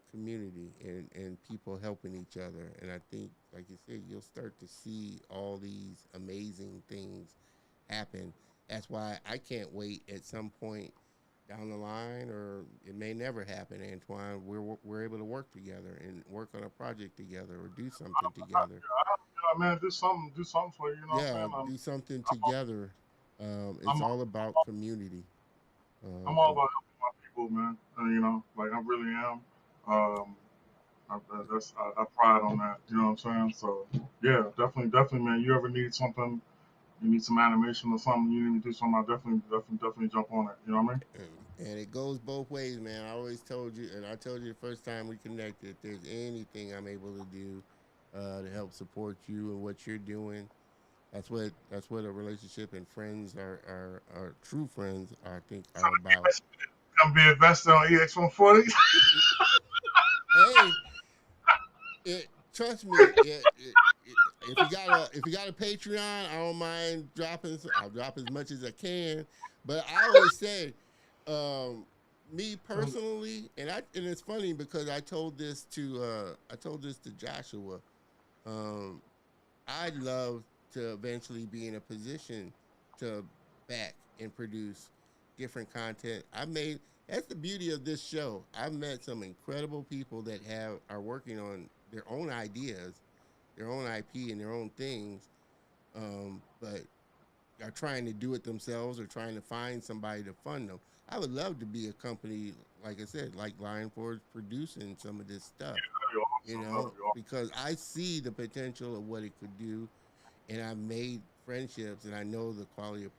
community and people helping each other. And I think, like you said, you'll start to see all these amazing things happen. That's why I can't wait at some point down the line, or it may never happen, Antoine. We're able to work together and work on a project together or do something together. Yeah, man, do something for you. You know what I'm Yeah, saying? do something I'm, all- together. It's I'm, all all- about community. I'm all And about helping my people, man. You know, like I really am. Um, I pride on that. You know what I'm saying? So yeah, definitely, man. You ever need something, you need some animation or something, you need to do something, I definitely jump on it. You know what I mean? And it goes both ways, man. I always told you, and I told you the first time we connected, if there's anything I'm able to do to help support you and what you're doing, that's what a relationship and friends are true friends, I think, are about. Come be invested on EX140. Hey, trust me, if you got a Patreon, I don't mind dropping. I'll drop as much as I can. But I always say, um, me personally, and it's funny because I told this to Joshua. Um, I'd love to eventually be in a position to back and produce different content. I made That's the beauty of this show. I've met some incredible people that have are working on their own ideas, their own IP, and their own things, but are trying to do it themselves or trying to find somebody to fund them. I would love to be a company, like I said, like Lion Forge, producing some of this stuff, That'd be awesome. That'd be awesome. because I see the potential of what it could do, and I've made friendships, and I know the quality of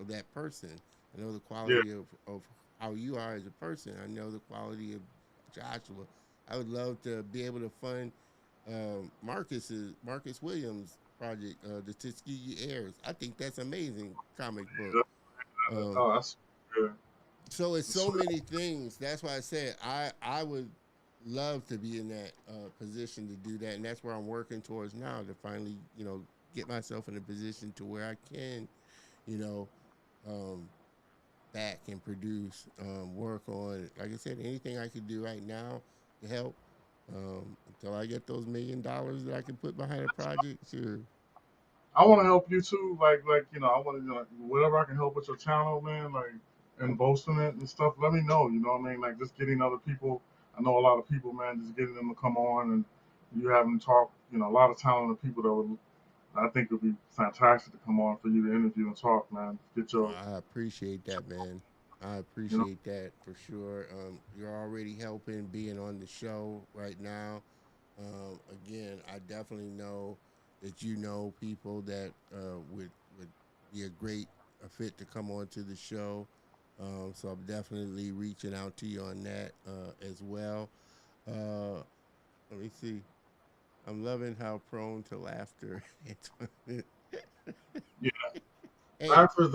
that person. I know the Yeah, quality of how you are as a person. I know the quality of Joshua. I would love to be able to fund Marcus Williams project, the Tuskegee Heirs. I think that's amazing comic book. yeah. Um, Oh, that's good. so it's That's so sweet. many things. That's why I said I would love to be in that position to do that, and that's where I'm working towards now to finally get myself in a position to where I can you know um, back and produce, work on, like I said, anything I could do right now to help until I get those $1 million that I can put behind a project. Sure. I want to help you too. I want to whatever I can help with your channel, man. And boasting it and stuff. Let me know. You know what I mean? Like just getting other people. I know a lot of people, man. Just getting them to come on and you have them talk. A lot of talented people that would I think would be fantastic to come on for you to interview and talk, man. Get your, I appreciate that, man. I you know, appreciate that for sure. You're already helping being on the show right now. Again, I definitely know that you know people that would be a great fit to come on to the show. So I'm definitely reaching out to you on that as well. Uh, Let me see. I'm loving how prone to laughter. yeah. Hey. Bradford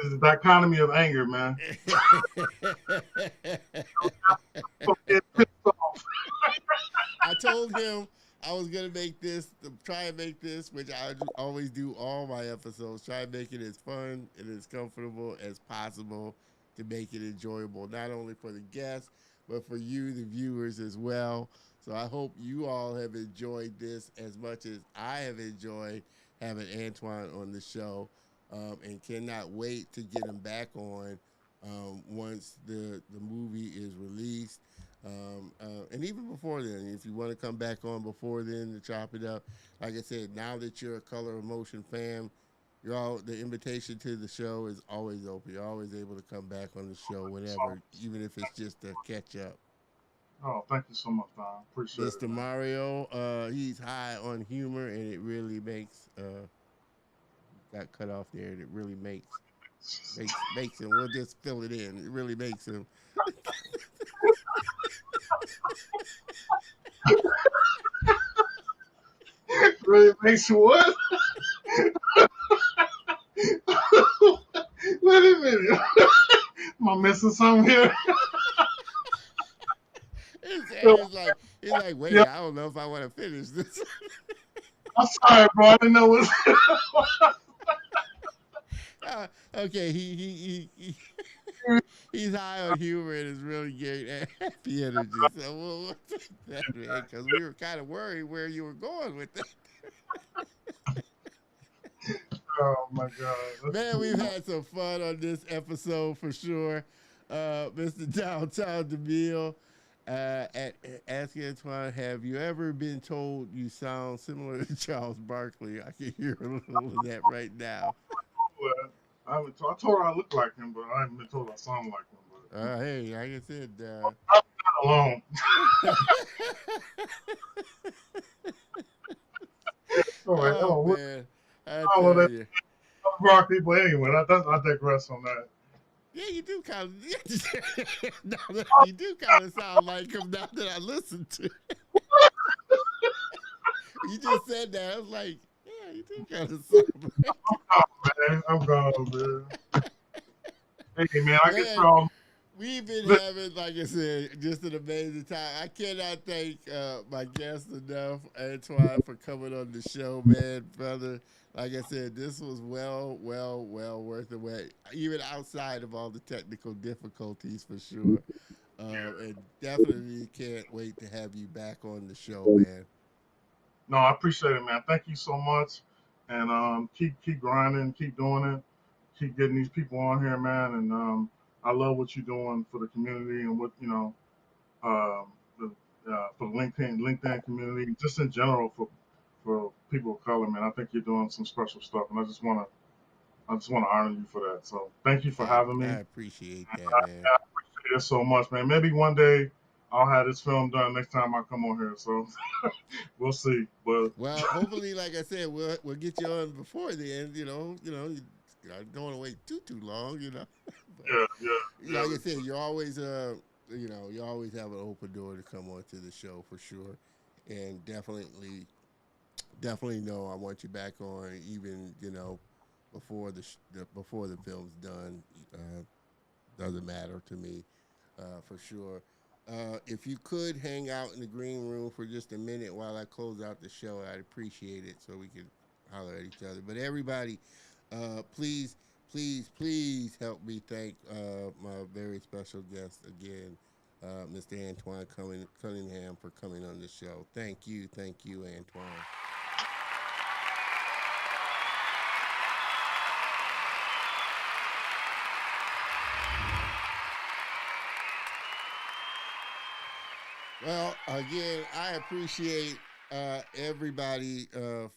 is the dichotomy of anger, man. So get pissed off. I told him I was gonna try and make this, which always do all my episodes. Try and make it as fun and as comfortable as possible to make it enjoyable, not only for the guests but for you, the viewers, as well. So I hope you all have enjoyed this as much as I have enjoyed having Antoine on the show, and cannot wait to get him back on once the movie is released. And even before then, if you want to come back on before then to chop it up, like I said, now that you're a Color of Motion fan, the invitation to the show is always open. You're always able to come back on the show So, whenever, even if it's just to catch up. oh, thank you so much, Don. Appreciate it, Mr. man. Mario, he's high on humor, and it really makes got cut off there. And it really makes him. We'll just fill it in. It really makes him. Really makes you what? Wait a minute. Am I missing something here? He's like, Yeah, wait, I don't know if I want to finish this. I'm sorry, bro. I didn't know what. Okay, he's high on humor and is really getting happy energy. So we'll take that, man, because we were kind of worried where you were going with that. Oh my God, that's Man, too we've much. had some fun on this episode for sure. Mr. Downtown DeMille, at Ask Antoine, have you ever been told you sound similar to Charles Barkley? I can hear a little of that right now. I told her I look like him, but I haven't been told I sound like him. Hey, like I said, But alone. All right. oh Oh, man, I well, tell that's you. rock people anyway. I digress on that. Yeah, you do kind of. You do kind of sound like him now that I listen to. You just said that. I was like, yeah, you do kind of sound like. Man, I'm gone, man. Hey, man, I get Man, y'all. we've been having, like I said, just an amazing time. I cannot thank my guest enough, Antoine, for coming on the show, man, brother. Like I said, this was well worth the wait, even outside of all the technical difficulties, for sure. And definitely can't wait to have you back on the show, man. No, I appreciate it, man. Thank you so much, and keep grinding, keep doing it, keep getting these people on here, man. And I love what you're doing for the community and what the, for the LinkedIn community, just in general for people of color, man. I think you're doing some special stuff, and I just wanna honor you for that. So thank you for having I me. appreciate that, man. I appreciate it so much, man. Maybe one day I'll have this film done next time I come on here. So we'll see. But Well, hopefully, like I said, we'll get you on before the end. I don't want to wait too long. But yeah, yeah, like I yeah. said, you always have an open door to come on to the show for sure, and definitely know I want you back on, even before before the film's done. Doesn't matter to me, for sure. If you could hang out in the green room for just a minute while I close out the show, I'd appreciate it so we could holler at each other. But everybody, please, please help me thank my very special guest again, Mr. Antoine Cunningham, for coming on the show. Thank you, Antoine. Well, again, I appreciate everybody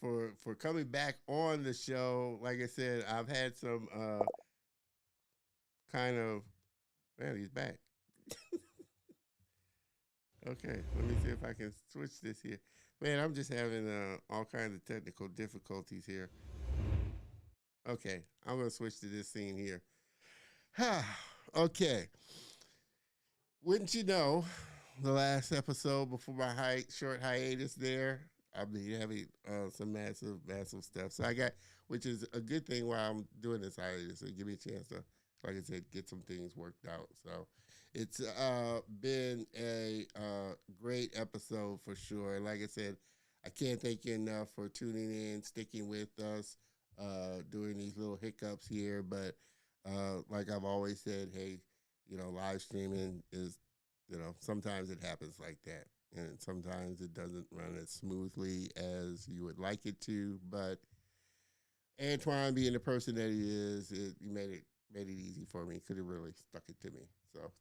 for coming back on the show. Like I said, I've had some kind of man, he's back. Okay, let me see if I can switch this here. Man, I'm just having all kinds of technical difficulties here. Okay, I'm gonna switch to this scene here. Okay, wouldn't you know, the last episode before my short hiatus there, I'll be having some massive stuff. So I got, which is a good thing while I'm doing this hiatus. It give me a chance to, like I said, get some things worked out. So it's been a great episode for sure. Like I said, I can't thank you enough for tuning in, sticking with us, doing these little hiccups here. But like I've always said, hey, live streaming is, sometimes it happens like that. And sometimes it doesn't run as smoothly as you would like it to. But Antoine, being the person that he is, he made it easy for me. Could have really stuck it to me. So,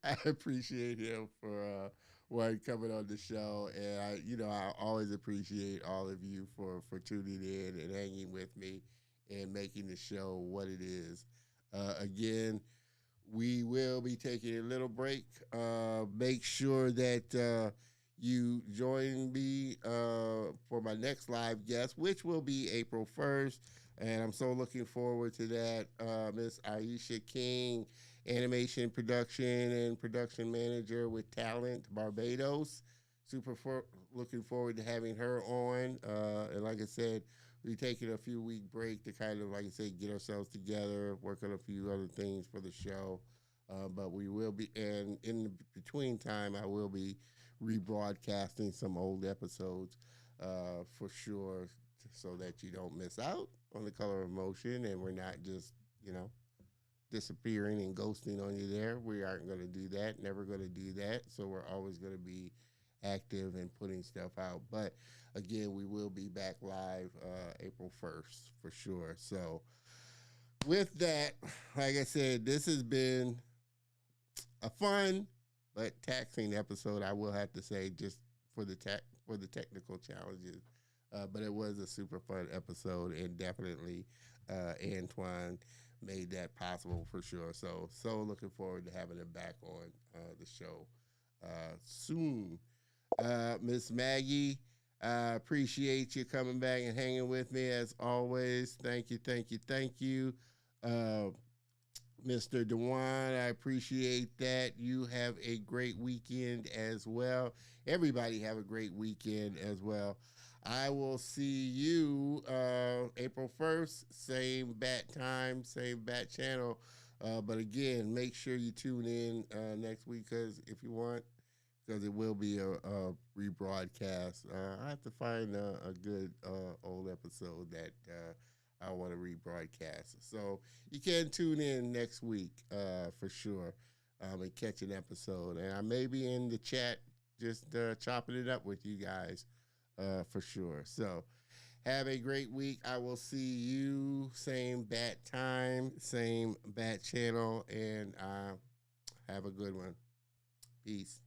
I appreciate him for one coming on the show, and I always appreciate all of you for tuning in and hanging with me and making the show what it is. Again, we will be taking a little break. Make sure that you join me for my next live guest, which will be April 1st. And I'm so looking forward to that. Miss Aisha King, animation production and production manager with Talent Barbados. Looking forward to having her on. And like I said, we're taking a few week break to kind of, like I said, get ourselves together, work on a few other things for the show. But we will be, and in the between time, I will be rebroadcasting some old episodes for sure, so that you don't miss out on the color of motion, and we're not just, you know, disappearing and ghosting on you there. We aren't going to do that, never going to do that. So we're always going to be active and putting stuff out. But again, we will be back live April 1st for sure. So with that, like I said, this has been a fun but taxing episode, I will have to say, just for the technical challenges. But it was a super fun episode, and definitely Antoine made that possible for sure. So looking forward to having him back on the show soon. Miss Maggie, I appreciate you coming back and hanging with me as always. Thank you, thank you, thank you. Uh, Mr. Dewan, I appreciate that. You have a great weekend as well. Everybody have a great weekend as well. I will see you April 1st, same bat time, same bat channel. But again, make sure you tune in next week because if you want, because it will be a rebroadcast. I have to find a good old episode that I want to rebroadcast. So you can tune in next week for sure and catch an episode. And I may be in the chat just chopping it up with you guys for sure. So have a great week. I will see you same bat time, same bat channel, and have a good one. Peace.